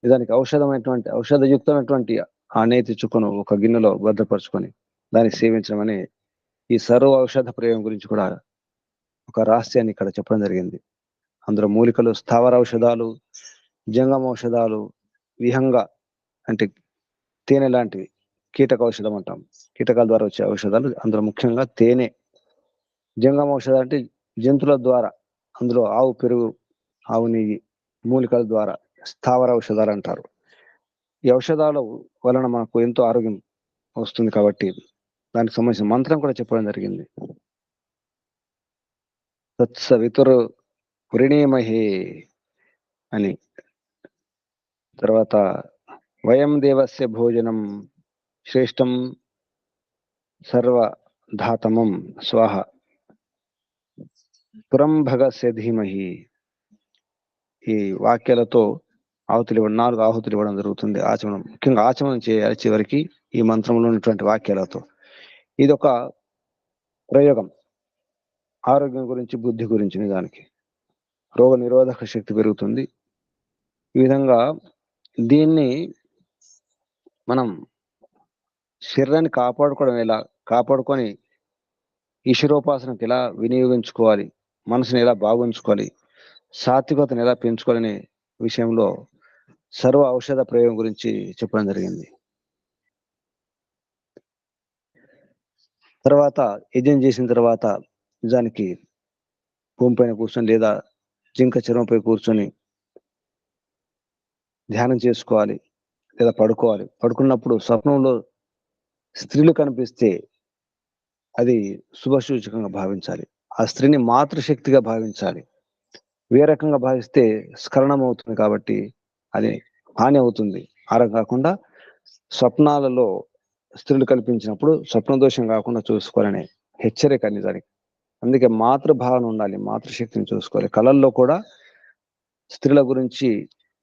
నిజానికి ఔషధయుక్తమైనటువంటి ఆ నేతి చుక్కను ఒక గిన్నెలో భద్రపరుచుకొని దాన్ని సేవించడం అనే ఈ సర్వ ఔషధ ప్రయోగం గురించి కూడా ఒక రహస్యాన్ని ఇక్కడ చెప్పడం జరిగింది. అందులో మూలికలు, స్థావర ఔషధాలు, జంగమ ఔషధాలు, విహంగ అంటే తేనె లాంటివి, కీటక ఔషధం అంటాం. కీటకాల ద్వారా వచ్చే ఔషధాలు అందులో ముఖ్యంగా తేనె. జంగమ ఔషధం అంటే జంతువుల ద్వారా, అందులో ఆవు పెరుగు, ఆవు నెయ్యి, మూలికల ద్వారా స్థావర ఔషధాలు అంటారు. ఈ ఔషధాల వలన మనకు ఎంతో ఆరోగ్యం వస్తుంది కాబట్టి దానికి సంబంధించిన మంత్రం కూడా చెప్పడం జరిగింది. తత్సవితుర్ వృణీమహే అని. తర్వాత వయం దేవస్య భోజనం శ్రేష్టం సర్వధాతమం స్వాహ పురంభగస్య ధీమహి. ఈ వాక్యాలతో ఆహుతులు 4 ఆహుతులు ఇవ్వడం జరుగుతుంది. ఆచమనం, ముఖ్యంగా ఆచమనం చేయాలి చివరికి ఈ మంత్రంలో ఉన్నటువంటి వాక్యాలతో. ఇది ఒక ప్రయోగం ఆరోగ్యం గురించి, బుద్ధి గురించి. నిజానికి రోగ నిరోధక శక్తి పెరుగుతుంది. ఈ విధంగా దీన్ని మనం శరీరాన్ని కాపాడుకోవడం ఎలా, కాపాడుకొని ఈశ్వరోపాసనకు ఎలా వినియోగించుకోవాలి, మనసుని ఎలా బాగుంచుకోవాలి, సాత్వికతను ఎలా పెంచుకోవాలనే విషయంలో సర్వ ఔషధ ప్రయోగం గురించి చెప్పడం జరిగింది. తర్వాత యజ్ఞం చేసిన తర్వాత నిజానికి భూమి పైన కూర్చొని లేదా జింక చర్మంపై కూర్చొని ధ్యానం చేసుకోవాలి లేదా పడుకోవాలి. పడుకున్నప్పుడు స్వప్నంలో స్త్రీలు కనిపిస్తే అది శుభసూచకంగా భావించాలి. ఆ స్త్రీని మాతృశక్తిగా భావించాలి. ఏ రకంగా భావిస్తే స్ఖలనం అవుతుంది కాబట్టి అది హాని అవుతుంది. అలా కాకుండా స్వప్నాలలో స్త్రీలు కల్పించినప్పుడు స్వప్న దోషం కాకుండా చూసుకోవాలనే హెచ్చరిక నిజానికి. అందుకే మాతృభావన ఉండాలి, మాతృశక్తిని చూసుకోవాలి. కళల్లో కూడా స్త్రీల గురించి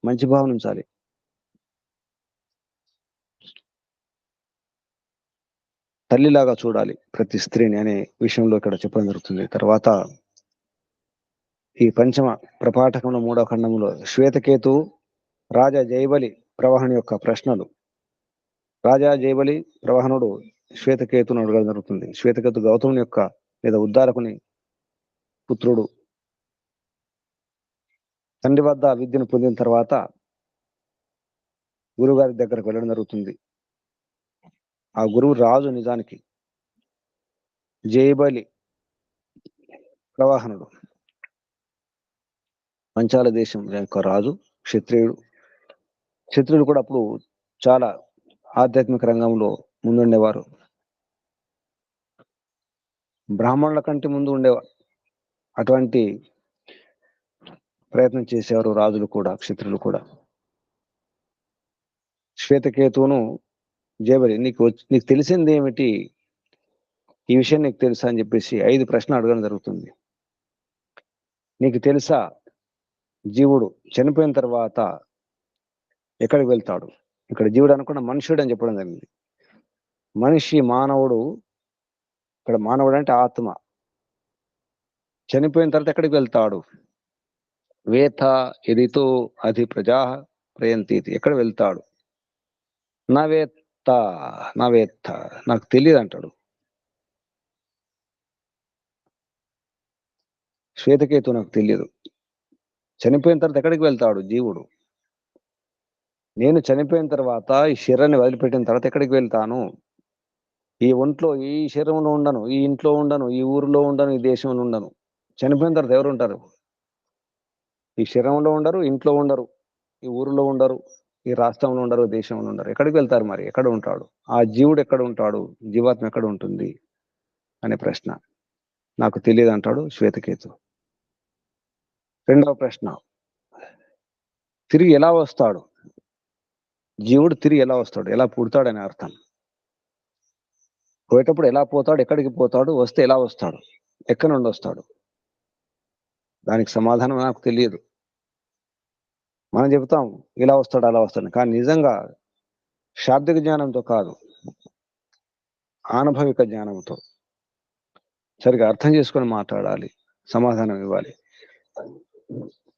మంచి భావన ఉంచాలి. తల్లిలాగా చూడాలి ప్రతి స్త్రీని అనే విషయంలో ఇక్కడ చెప్పడం జరుగుతుంది. తర్వాత ఈ పంచమ ప్రపాఠకంలో 3వ ఖండంలో శ్వేతకేతు రాజా జైబలి ప్రవహణ యొక్క ప్రశ్నలు. రాజా జైబలి ప్రవహనుడు శ్వేతకేతును అడగడం జరుగుతుంది. శ్వేతకేతు గౌతముని యొక్క లేదా ఉద్దారకుని పుత్రుడు. తండ్రి వద్ద విద్యను పొందిన తర్వాత గురువుగారి దగ్గరకు వెళ్ళడం జరుగుతుంది. ఆ గురువు రాజు నిజానికి జైబలి ప్రవాహనుడు, పంచాల దేశం యొక్క రాజు, క్షత్రియుడు. క్షత్రియులు కూడా అప్పుడు చాలా ఆధ్యాత్మిక రంగంలో ముందుండేవారు. బ్రాహ్మణుల కంటే ముందు ఉండేవారు. అటువంటి ప్రయత్నం చేసేవారు రాజులు కూడా, క్షత్రులు కూడా. శ్వేతకేతువును జైబలి నీకు తెలిసింది ఏమిటి, ఈ విషయం నీకు తెలుసా అని చెప్పేసి 5 ప్రశ్నలు అడగడం జరుగుతుంది. నీకు తెలుసా జీవుడు చనిపోయిన తర్వాత ఎక్కడికి వెళ్తాడు? ఇక్కడ జీవుడు అనుకున్న మనుషుడు అని చెప్పడం జరిగింది. మనిషి, మానవుడు, ఇక్కడ మానవుడు అంటే ఆత్మ, చనిపోయిన తర్వాత ఎక్కడికి వెళ్తాడు? వేత ఎదితో అధి ప్రజా ప్రయంతి, ఎక్కడ వెళ్తాడు? నవేత్త నవేత్త, నాకు తెలియదు అంటాడు. శ్వేతకేతు నాకు తెలియదు. చనిపోయిన తర్వాత ఎక్కడికి వెళ్తాడు జీవుడు? నేను చనిపోయిన తర్వాత ఈ శరీరాన్ని వదిలిపెట్టిన తర్వాత ఎక్కడికి వెళ్తాను? ఈ ఒంట్లో, ఈ శరీరంలో ఉండను, ఈ ఇంట్లో ఉండను, ఈ ఊరిలో ఉండను, ఈ దేశంలో ఉండను. చనిపోయిన తర్వాత ఎవరు ఉంటారు? ఈ శరీరంలో ఉండరు, ఇంట్లో ఉండరు, ఈ ఊరిలో ఉండరు, ఈ రాష్ట్రంలో ఉండరు, దేశంలో ఉండరు. ఎక్కడికి వెళ్తారు మరి? ఎక్కడ ఉంటాడు? ఆ జీవుడు ఎక్కడ ఉంటాడు? జీవాత్మ ఎక్కడ ఉంటుంది అనే ప్రశ్న. నాకు తెలియదు అంటాడు శ్వేతకేతు. రెండవ ప్రశ్న, తిరిగి ఎలా వస్తాడు? జీవుడు తిరిగి ఎలా వస్తాడు? ఎలా పుడతాడనే అర్థం. పోయేటప్పుడు ఎలా పోతాడు, ఎక్కడికి పోతాడు, వస్తే ఎలా వస్తాడు, ఎక్కడి నుండి వస్తాడు? దానికి సమాధానం నాకు తెలియదు. మనం చెబుతాం ఇలా వస్తాడు, అలా వస్తాడు, కానీ నిజంగా శాబ్దిక జ్ఞానంతో కాదు, ఆనుభవిక జ్ఞానంతో సరిగా అర్థం చేసుకొని మాట్లాడాలి, సమాధానం ఇవ్వాలి.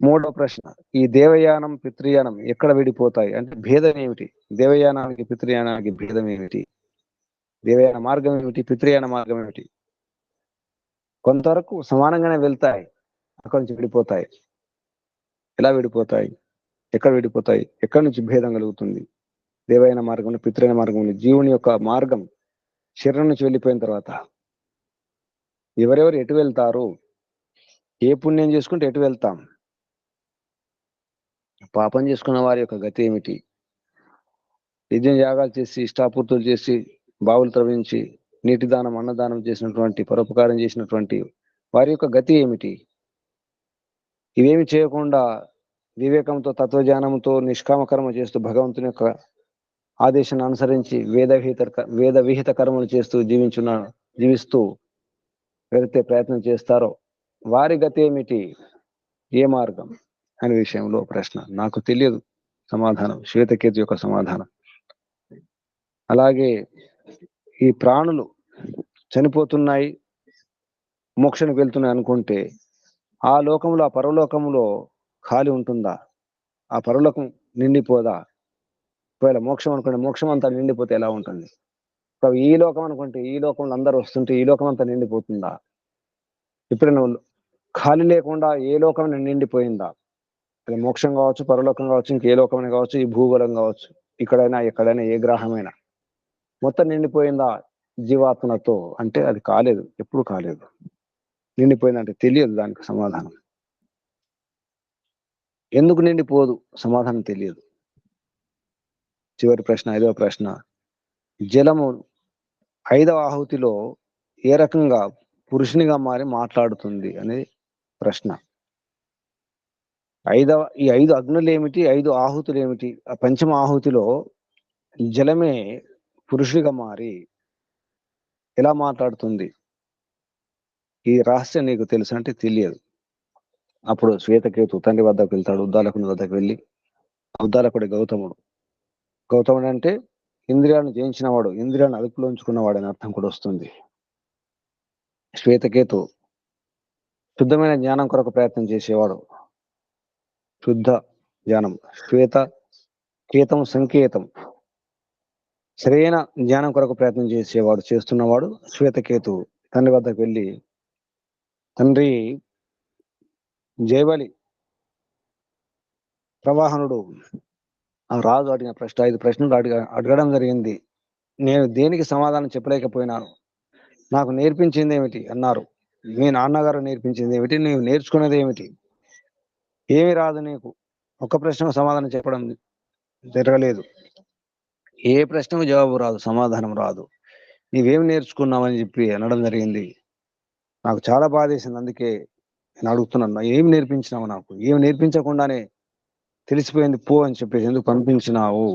మూడో ప్రశ్న, ఈ దేవయానం పితృయానం ఎక్కడ విడిపోతాయి అంటే భేదం ఏమిటి? దేవయానానికి పితృయానానికి భేదం ఏమిటి? దేవయాన మార్గం ఏమిటి? పితృయాన మార్గం ఏమిటి? కొంతవరకు సమానంగానే వెళ్తాయి, అక్కడి నుంచి విడిపోతాయి. ఎలా విడిపోతాయి? ఎక్కడ విడిపోతాయి? ఎక్కడి నుంచి భేదం కలుగుతుంది? దేవయాన మార్గంలో, పితృయాన మార్గంలో జీవుని యొక్క మార్గం శరీరం నుంచి వెళ్ళిపోయిన తర్వాత ఎవరెవరు ఎటు వెళ్తారు? ఏ పుణ్యం చేసుకుంటే ఎటు వెళ్తాం? పాపం చేసుకున్న వారి యొక్క గతి ఏమిటి? యజ్ఞ యాగాలు చేసి ఇష్టాపూర్తులు చేసి బావులు త్రవించి నీటి దానం అన్నదానం చేసినటువంటి పరోపకారం చేసినటువంటి వారి యొక్క గతి ఏమిటి? ఇవేమి చేయకుండా వివేకంతో తత్వజ్ఞానంతో నిష్కామకర్మ చేస్తూ భగవంతుని యొక్క ఆదేశాన్ని అనుసరించి వేద విహిత కర్మలు చేస్తూ జీవిస్తూ వెళితే ప్రయత్నం చేస్తారో వారి గతి ఏమిటి? ఏ మార్గం అనే విషయంలో ప్రశ్న. నాకు తెలియదు సమాధానం, శ్వేతకేతు యొక్క సమాధానం. అలాగే ఈ ప్రాణులు చనిపోతున్నాయి, మోక్షానికి వెళ్తున్నాయి అనుకుంటే ఆ లోకంలో, ఆ పరలోకంలో ఖాళీ ఉంటుందా? ఆ పరలోకం నిండిపోదా? ఒకవేళ మోక్షం అనుకోండి, మోక్షం అంతా నిండిపోతే ఎలా ఉంటుంది? ఈ లోకం అనుకుంటే ఈ లోకంలో అందరూ వస్తుంటే ఈ లోకం అంతా నిండిపోతుందా? ఎప్పుడైనా ఖాళీ లేకుండా ఏ లోకం నిండిపోయిందా? అది మోక్షం కావచ్చు, పరలోకం కావచ్చు, ఇంకే లోకమైనా కావచ్చు, ఈ భూగోళం కావచ్చు, ఇక్కడైనా ఎక్కడైనా ఏ గ్రహమైనా మొత్తం నిండిపోయిందా జీవాత్మలతో అంటే అది కాలేదు, ఎప్పుడు కాలేదు. నిండిపోయిందంటే తెలియదు దానికి సమాధానం. ఎందుకు నిండిపోదు? సమాధానం తెలియదు. చివరి ప్రశ్న, 5వ ప్రశ్న. జలము 5వ ఆహుతిలో ఏ రకంగా పురుషునిగా మారి మాట్లాడుతుంది అనేది ప్రశ్న. ఈ 5 అగ్నులు ఏమిటి, 5 ఆహుతులు ఏమిటి? ఆ పంచమ ఆహుతిలో జలమే పురుషుడిగా మారి ఎలా మాట్లాడుతుంది? ఈ రహస్యం నీకు తెలుసు అంటే తెలియదు. అప్పుడు శ్వేతకేతు తండ్రి వద్దకు వెళ్తాడు, ఉద్దాలకుని వద్దకు వెళ్ళి, ఉద్దాలకుడి గౌతముడు అంటే ఇంద్రియాలను జయించిన వాడు, ఇంద్రియాలను అదుపులో ఉంచుకున్నవాడు అని అర్థం కూడా వస్తుంది. శ్వేతకేతు శుద్ధమైన జ్ఞానం కొరకు ప్రయత్నం చేసేవాడు. శుద్ధ జ్ఞానం, శ్వేత కేతం సంకేతం, సరైన జ్ఞానం కొరకు ప్రయత్నం చేస్తున్నవాడు శ్వేతకేతు తండ్రి వద్దకు వెళ్ళి, తండ్రి జయబలి ప్రవాహనుడు ఆ రాజు అడిగిన 5 ప్రశ్నలు అడగడం జరిగింది. నేను దేనికి సమాధానం చెప్పలేకపోయినాను. నాకు నేర్పించింది ఏమిటి అన్నారు. మీ నాన్నగారు నేర్పించింది ఏమిటి? నీవు నేర్చుకున్నది ఏమిటి? ఏమి రాదు నీకు. ఒక ప్రశ్నకు సమాధానం చెప్పడం జరగలేదు. ఏ ప్రశ్నకు జవాబు రాదు, సమాధానం రాదు. నీవేమి నేర్చుకున్నావని చెప్పి అనడం జరిగింది. నాకు చాలా బాధేసింది. అందుకే నేను అడుగుతున్నాను, ఏమి నేర్పించినావు నాకు? ఏమి నేర్పించకుండానే తెలిసిపోయింది పో అని చెప్పేసి ఎందుకు పంపించినావు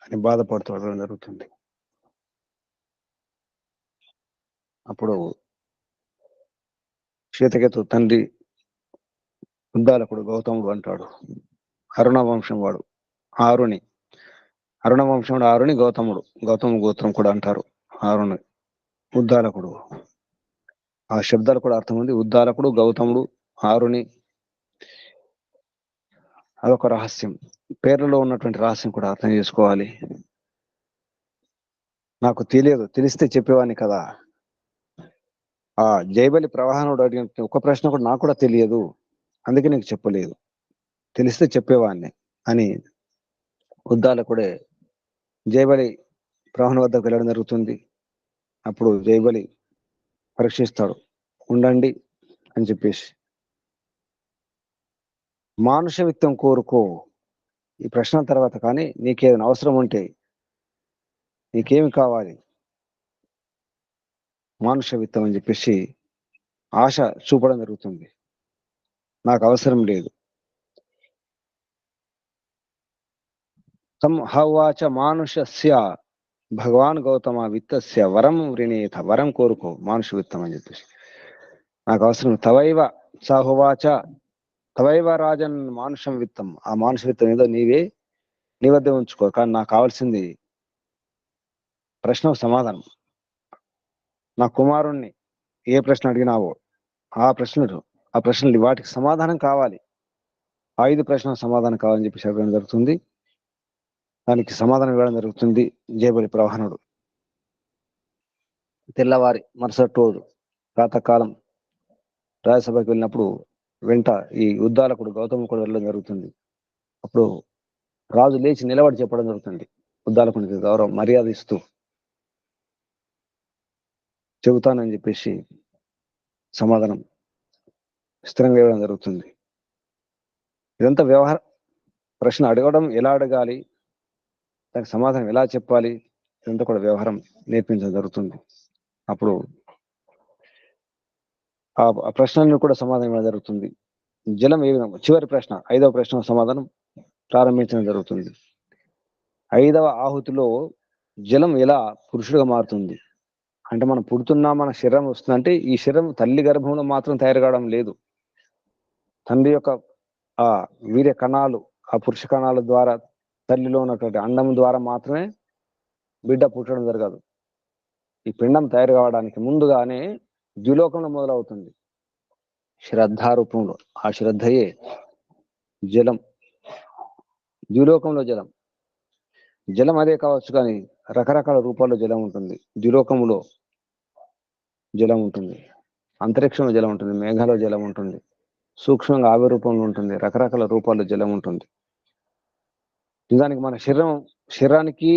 అని బాధపడుతూ అడగడం జరుగుతుంది. అప్పుడు శ్వేతకేతు తండ్రి ఉద్దాలకుడు గౌతముడు అంటాడు, అరుణ వంశం వాడు ఆరుని గౌతమ గోత్రం కూడా అంటారు. ఆరుని ఉద్దాలకుడు, ఆ శబ్దాలు కూడా అర్థం ఉంది. ఉద్దాలకుడు, గౌతముడు, ఆరుని, అదొక రహస్యం. పేర్లలో ఉన్నటువంటి రహస్యం కూడా అర్థం చేసుకోవాలి. నాకు తెలియదు, తెలిస్తే చెప్పేవాడిని కదా. ఆ జైబలి ప్రవాహనుడు అడిగిన ఒక ప్రశ్న కూడా నాకు కూడా తెలియదు, అందుకే నీకు చెప్పలేదు. తెలిస్తే చెప్పేవాడిని అని ఉద్దాలకుడే జైబలి ప్రవాహను వద్దకు వెళ్ళడం జరుగుతుంది. అప్పుడు జైబలి పరీక్షిస్తాడు, ఉండండి అని చెప్పేసి. మానుష విత్తం కోరుకో, ఈ ప్రశ్న తర్వాత కానీ నీకేదైనా అవసరం ఉంటే, నీకేమి కావాలి? మానుష విత్తం అని చెప్పేసి ఆశ చూపడం జరుగుతుంది. నాకు అవసరం లేదు. సంహవాచ మానుషస్య భగవాన్ గౌతమ విత్తస్య వరం వ్రణీత, వరం కోరుకో మానుష విత్తం అని చెప్పేసి. నాకు అవసరం. తవైవ సహువాచ తవైవ రాజన్ మానుషం విత్తం, ఆ మానుష విత్తం ఏదో నీ వద్దే ఉంచుకో, కానీ నాకు కావాల్సింది ప్రశ్నకు సమాధానం. నా కుమారుణ్ణి ఏ ప్రశ్న అడిగినావో ఆ ప్రశ్నలు వాటికి సమాధానం కావాలి. 5 ప్రశ్నలకు సమాధానం కావాలని చెప్పి చెప్పడం జరుగుతుంది. దానికి సమాధానం ఇవ్వడం జరుగుతుంది జయబలి ప్రవాహనుడు. తెల్లవారి మరుసటి రోజు ప్రాతకాలం రాజ్యసభకి వెళ్ళినప్పుడు వెంట ఈ ఉద్దాలకుడు గౌతము కూడా వెళ్ళడం జరుగుతుంది. అప్పుడు రాజు లేచి నిలబడి చెప్పడం జరుగుతుంది. ఉద్దాలకునికి గౌరవం మర్యాద ఇస్తూ చెబుతానని చెప్పేసి సమాధానం స్థిరంగా ఇవ్వడం జరుగుతుంది. ఇదంతా వ్యవహార ప్రశ్న అడగడం ఎలా అడగాలి, దానికి సమాధానం ఎలా చెప్పాలి, ఇదంతా కూడా వ్యవహారం నేర్పించడం జరుగుతుంది. అప్పుడు ఆ ప్రశ్నలను కూడా సమాధానం ఇవ్వడం జరుగుతుంది. జలం ఏ విధంగా, చివరి ప్రశ్న 5వ ప్రశ్న సమాధానం ప్రారంభించడం జరుగుతుంది. 5వ ఆహుతిలో జలం ఎలా పురుషుడిగా మారుతుంది అంటే, మనం పుడుతున్నా మన శరీరం వస్తుందంటే ఈ శరీరం తల్లి గర్భంలో మాత్రం తయారు కావడం లేదు. తండ్రి యొక్క ఆ వీర్య కణాలు, ఆ పురుష కణాల ద్వారా, తల్లిలో ఉన్నటువంటి అండం ద్వారా మాత్రమే బిడ్డ పుట్టడం జరగదు. ఈ పిండం తయారు కావడానికి ముందుగానే ద్యులోకంలో మొదలవుతుంది, శ్రద్ధారూపంలో. ఆ శ్రద్ధయే జలం, ద్యులోకంలో జలం. జలం అదే కావచ్చు, కానీ రకరకాల రూపాల్లో జలం ఉంటుంది. ద్యులోకంలో జలం ఉంటుంది, అంతరిక్షంలో జలం ఉంటుంది, మేఘాలో జలం ఉంటుంది, సూక్ష్మంగా ఆవి రూపంలో ఉంటుంది, రకరకాల రూపాల్లో జలం ఉంటుంది. నిజానికి మన శరీరానికి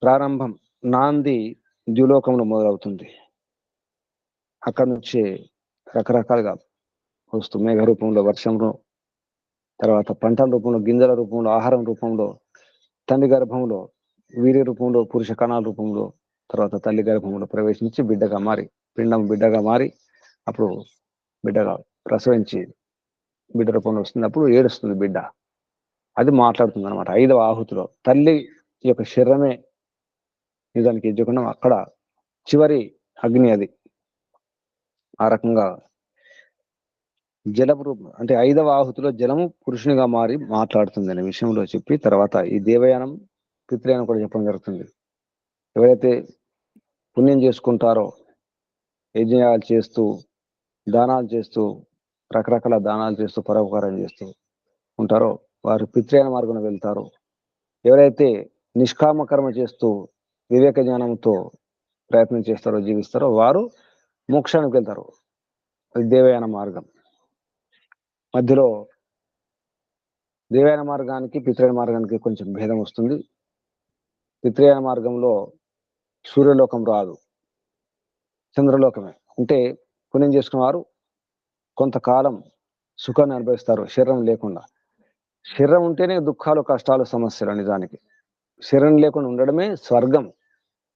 ప్రారంభం, నాంది ద్యులోకంలో మొదలవుతుంది. అక్కడ నుంచి రకరకాలుగా వస్తూ మేఘ రూపంలో, వర్షంలో, తర్వాత పంటల రూపంలో, గింజల రూపంలో, ఆహారం రూపంలో, తండ్రి గర్భంలో వీర్య రూపంలో, పురుష కణాల రూపంలో, తర్వాత తల్లి గర్భంలో ప్రవేశించి బిడ్డగా మారి, పిండం బిడ్డగా మారి, అప్పుడు బిడ్డగా ప్రసవించి బిడ్డ రూపంలో వస్తుంది. అప్పుడు ఏడుస్తుంది బిడ్డ, అది మాట్లాడుతుంది అనమాట. 5వ ఆహుతిలో తల్లి యొక్క శరీరమే నిజానికి యజ్ఞగుండం, అక్కడ చివరి అగ్ని అది. ఆ రకంగా జలపు రూపం అంటే 5వ ఆహుతిలో జలము పురుషునిగా మారి మాట్లాడుతుంది అనే విషయంలో చెప్పి, తర్వాత ఈ దేవయానం పితృయానం కూడా చెప్పడం జరుగుతుంది. ఎవరైతే పుణ్యం చేసుకుంటారో, యజ్ఞయాలు చేస్తూ, దానాలు చేస్తూ, రకరకాల దానాలు చేస్తూ, పరోపకారం చేస్తూ ఉంటారో వారు పితృయాన మార్గంలో వెళ్తారు. ఎవరైతే నిష్కామ కర్మ చేస్తూ వివేక జ్ఞానంతో ప్రయత్నం చేస్తారో, జీవిస్తారో, వారు మోక్షానికి వెళ్తారు. అది దేవయాన మార్గం. మధ్యలో దేవయాన మార్గానికి పితృయాన మార్గానికి కొంచెం భేదం వస్తుంది. పితృయాన మార్గంలో సూర్యలోకం రాదు, చంద్రలోకమే. అంటే పుణ్యం చేసుకున్న వారు కొంతకాలం సుఖాన్ని అనుభవిస్తారు శరీరం లేకుండా. శరీరం ఉంటేనే దుఃఖాలు, కష్టాలు, సమస్యలు. నిజానికి శరీరం లేకుండా ఉండడమే స్వర్గం,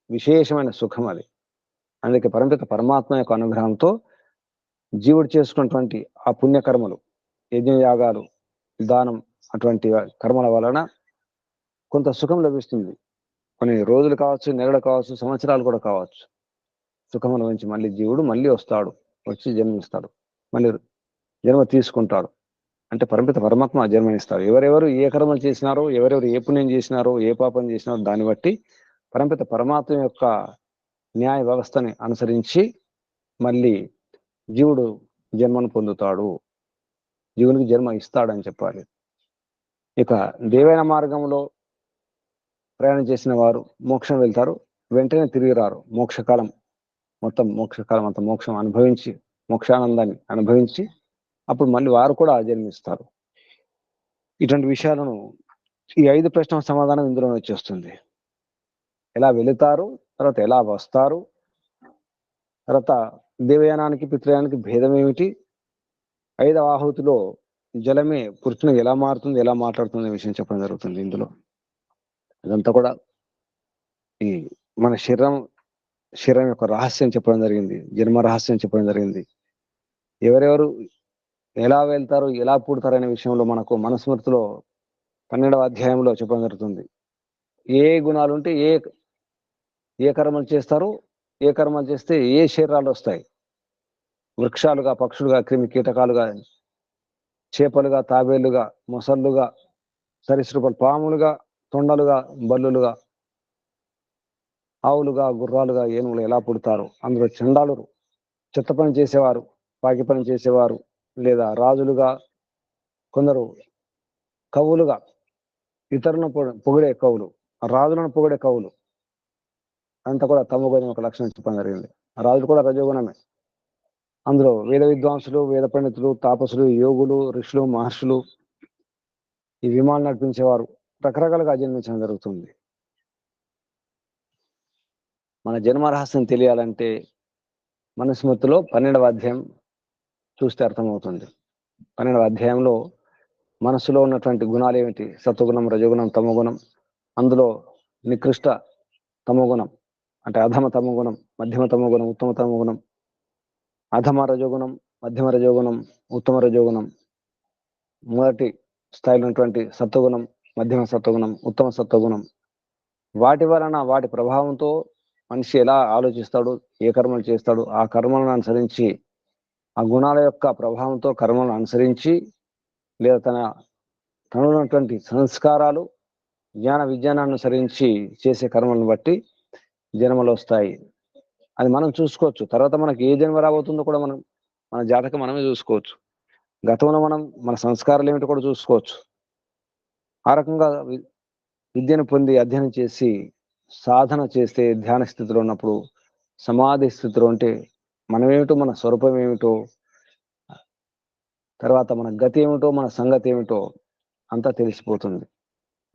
విశేషమైన సుఖం అది. అందుకే పరమపిత పరమాత్మ యొక్క అనుగ్రహంతో జీవుడు చేసుకున్నటువంటి ఆ పుణ్యకర్మలు, యజ్ఞయాగాలు, దానం, అటువంటి కర్మల వలన కొంత సుఖం లభిస్తుంది. కొన్ని రోజులు కావచ్చు, నెలలు కావచ్చు, సంవత్సరాలు కూడా కావచ్చు. సుఖం అనుభవించి మళ్ళీ జీవుడు మళ్ళీ వస్తాడు, వచ్చి జన్మిస్తాడు, మళ్ళీ జన్మ తీసుకుంటాడు. అంటే పరమపిత పరమాత్మ జన్మనిస్తాడు. ఎవరెవరు ఏ కర్మలు చేసినారో, ఎవరెవరు ఏ పుణ్యం చేసినారో, ఏ పాపం చేసినారో దాన్ని బట్టి పరమపిత పరమాత్మ యొక్క న్యాయ వ్యవస్థని అనుసరించి మళ్ళీ జీవుడు జన్మను పొందుతాడు, జీవునికి జన్మ ఇస్తాడని చెప్పాలి. ఇక దేవైన మార్గంలో ప్రయాణం చేసిన వారు మోక్షం వెళ్తారు, వెంటనే తిరిగి రారు. మోక్షకాలం అంత మోక్షం అనుభవించి, మోక్షానందాన్ని అనుభవించి అప్పుడు మళ్ళీ వారు కూడా జన్మిస్తారు. ఇటువంటి విషయాలను ఈ 5 ప్రశ్నల సమాధానం ఇందులో వచ్చేస్తుంది. ఎలా వెళుతారు, తర్వాత ఎలా వస్తారు, తర్వాత దేవయానానికి పితృయానానికి భేదం ఏమిటి, 5వ ఆహుతిలో జలమే పురుషునికి ఎలా మారుతుంది, ఎలా మాట్లాడుతుంది విషయం చెప్పడం జరుగుతుంది ఇందులో. ఇదంతా కూడా ఈ మన శరీరం యొక్క రహస్యం చెప్పడం జరిగింది, జన్మ రహస్యం చెప్పడం జరిగింది. ఎవరెవరు ఎలా వెళ్తారు, ఎలా పుడతారు అనే విషయంలో మనకు మనుస్మృతిలో 12వ అధ్యాయంలో చెప్పడం జరుగుతుంది. ఏ గుణాలు ఉంటే ఏ కర్మలు చేస్తారు, ఏ కర్మలు చేస్తే ఏ శరీరాలు వస్తాయి. వృక్షాలుగా, పక్షులుగా, క్రిమి కీటకాలుగా, చేపలుగా, తాబేళ్లుగా, మొసళ్ళుగా, సరీసృపాలు, పాములుగా, తొండలుగా, బల్లులుగా, ఆవులుగా, గుర్రాలుగా, ఏనుగులు ఎలా పుడతారు. అందులో చండాలురు, చెత్త పని చేసేవారు, పాకి పని చేసేవారు, లేదా రాజులుగా, కొందరు కవులుగా, ఇతరులను పొగిడే కవులు, రాజులను పొగిడే కవులు, అంతా కూడా తమోగుణం ఒక లక్షణం చెప్పడం జరిగింది. రాజులు కూడా రజోగుణమే. అందులో వేద విద్వాంసులు, వేద పండితులు, తాపసులు, యోగులు, ఋషులు, మహర్షులు, ఈ విమానం నడిపించేవారు రకరకాలుగా జన్మించడం జరుగుతుంది. మన జన్మ రహస్యం తెలియాలంటే మనుస్మృతిలో 12వ అధ్యాయం చూస్తే అర్థమవుతుంది. 12వ అధ్యాయంలో మనసులో ఉన్నటువంటి గుణాలు ఏమిటి? సత్వగుణం, రజోగుణం, తమోగుణం. అందులో నికృష్ట తమోగుణం అంటే అధమ తమోగుణం, మధ్యమ తమోగుణం, ఉత్తమ తమోగుణం, అధమ రజోగుణం, మధ్యమ రజోగుణం, ఉత్తమ రజోగుణం. మొదటి స్థాయిలో ఉన్నటువంటి సత్వగుణం, మధ్యమ సత్వగుణం, ఉత్తమ సత్వగుణం. వాటి వలన వాటి ప్రభావంతో మనిషి ఎలా ఆలోచిస్తాడు, ఏ కర్మలు చేస్తాడు, ఆ కర్మలను అనుసరించి ఆ గుణాల యొక్క ప్రభావంతో కర్మలను అనుసరించి లేదా తనలో ఉన్నటువంటి సంస్కారాలు, జ్ఞాన విజ్ఞానాన్ని అనుసరించి చేసే కర్మలను బట్టి జన్మలు వస్తాయి. అది మనం చూసుకోవచ్చు. తర్వాత మనకి ఏ జన్మ రాబోతుందో కూడా మన జాతకం మనమే చూసుకోవచ్చు. గతంలో మన సంస్కారాలు ఏమిటో కూడా చూసుకోవచ్చు. ఆ రకంగా విద్యను పొంది అధ్యయనం చేసి సాధన చేస్తే ధ్యాన స్థితిలో ఉన్నప్పుడు, సమాధి స్థితిలో ఉంటే మనమేమిటో, మన స్వరూపం ఏమిటో, తర్వాత మన గతి ఏమిటో, మన సంగతి ఏమిటో అంతా తెలిసిపోతుంది.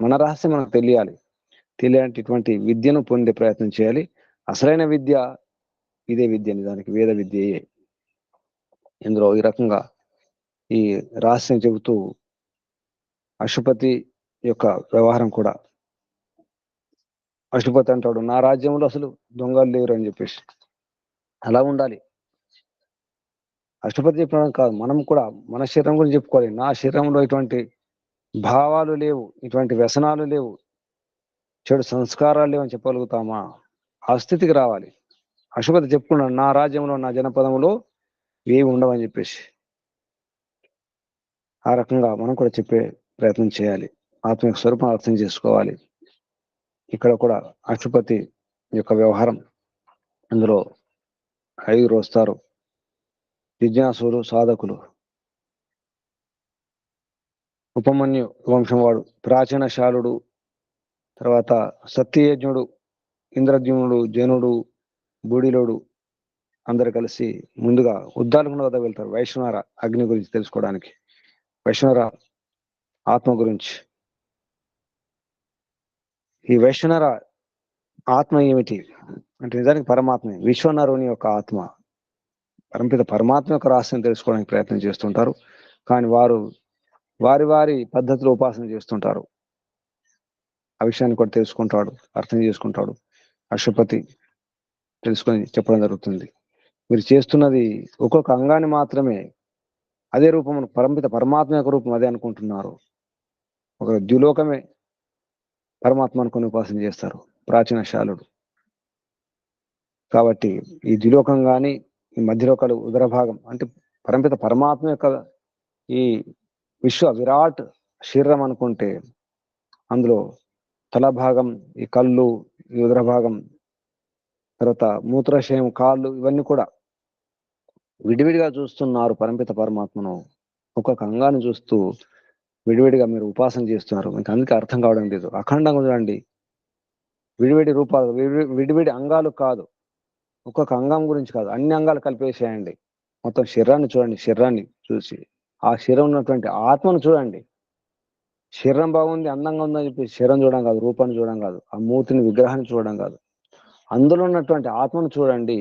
మన రహస్యం మనకు తెలియాలంటే విద్యను పొందే ప్రయత్నం చేయాలి. అసలైన విద్య ఇదే విద్య, నిజానికి వేద విద్యయే. ఇందులో ఈ రకంగా ఈ రహస్యం చెబుతూ అశుపతి యొక్క వ్యవహారం కూడా, అశుపతి అంటాడు, నా రాజ్యంలో అసలు దొంగలు లేరు అని చెప్పేసి. అలా ఉండాలి. అశుపతి చెప్పడం కాదు, మనం కూడా మన శరీరం గురించి చెప్పుకోవాలి. నా శరీరంలో ఇటువంటి భావాలు లేవు, ఇటువంటి వ్యసనాలు లేవు, చెడు సంస్కారాలు లేవు అని చెప్పగలుగుతామా? ఆ స్థితికి రావాలి. అశుపతి చెప్పుకున్నాడు, నా రాజ్యంలో, నా జనపదంలో ఏమి ఉండవని చెప్పేసి. ఆ రకంగా మనం కూడా చెప్పే ప్రయత్నం చేయాలి. ఆత్మిక స్వరూపం అర్థం చేసుకోవాలి. ఇక్కడ కూడా అశుపతి యొక్క వ్యవహారం, అందులో 5 వస్తారు: జిజ్ఞాసులు, సాధకులు. ఉపమన్యు వంశం వాడు, ప్రాచీన శాలుడు, తర్వాత సత్యయజ్ఞుడు, ఇంద్రద్యుమ్నుడు, జనుడు, బూడిలోడు అందరు కలిసి ముందుగా ఉద్దాలకుని వద్ద వెళ్తారు వైష్ణవ అగ్ని గురించి తెలుసుకోవడానికి, వైష్ణవ ఆత్మ గురించి. ఈ వైష్ణవ ఆత్మ ఏమిటి అంటే నిజానికి పరమాత్మే, విశ్వనరుని యొక్క ఆత్మ. పరంపిత పరమాత్మ యొక్క రహస్యం తెలుసుకోవడానికి ప్రయత్నం చేస్తుంటారు. కానీ వారు వారి పద్ధతిలో ఉపాసన చేస్తుంటారు. ఆ విషయాన్ని కూడా తెలుసుకుంటాడు, అర్థం చేసుకుంటాడు. అశుపతి తెలుసుకొని చెప్పడం జరుగుతుంది, మీరు చేస్తున్నది ఒక్కొక్క అంగాన్ని మాత్రమే, అదే రూపం పరంపిత పరమాత్మ యొక్క రూపం అదే అనుకుంటున్నారు. ఒక ద్యులోకమే పరమాత్మ అనుకుని ఉపాసన చేస్తారు ప్రాచీన శాలుడు. కాబట్టి ఈ ద్యులోకం కానీ, ఈ మధ్యలోకాలు, ఉదర భాగం అంటే పరంపిత పరమాత్మ యొక్క ఈ విశ్వ విరాట్ శరీరం అనుకుంటే, అందులో తల భాగం, ఈ కళ్ళు, ఈ ఉదర భాగం, తర్వాత మూత్రాశయం, కాళ్ళు, ఇవన్నీ కూడా విడివిడిగా చూస్తున్నారు పరంపిత పరమాత్మను. ఒక్కొక్క అంగాన్ని చూస్తూ విడివిడిగా మీరు ఉపాసన చేస్తున్నారు. మీకు అందుకే అర్థం కావడం లేదు. అఖండంగా చూడండి, విడివిడి రూపాలు, విడివిడి అంగాలు కాదు, ఒక్కొక్క అంగం గురించి కాదు, అన్ని అంగాలు కలిపేసేయండి. మొత్తం శరీరాన్ని చూడండి. శరీరాన్ని చూసి ఆ శరీరం ఉన్నటువంటి ఆత్మను చూడండి. శరీరం బాగుంది, అందంగా ఉందని చెప్పి శరీరం చూడడం కాదు, రూపాన్ని చూడడం కాదు, ఆ మూర్తిని, విగ్రహాన్ని చూడడం కాదు, అందులో ఉన్నటువంటి ఆత్మను చూడండి.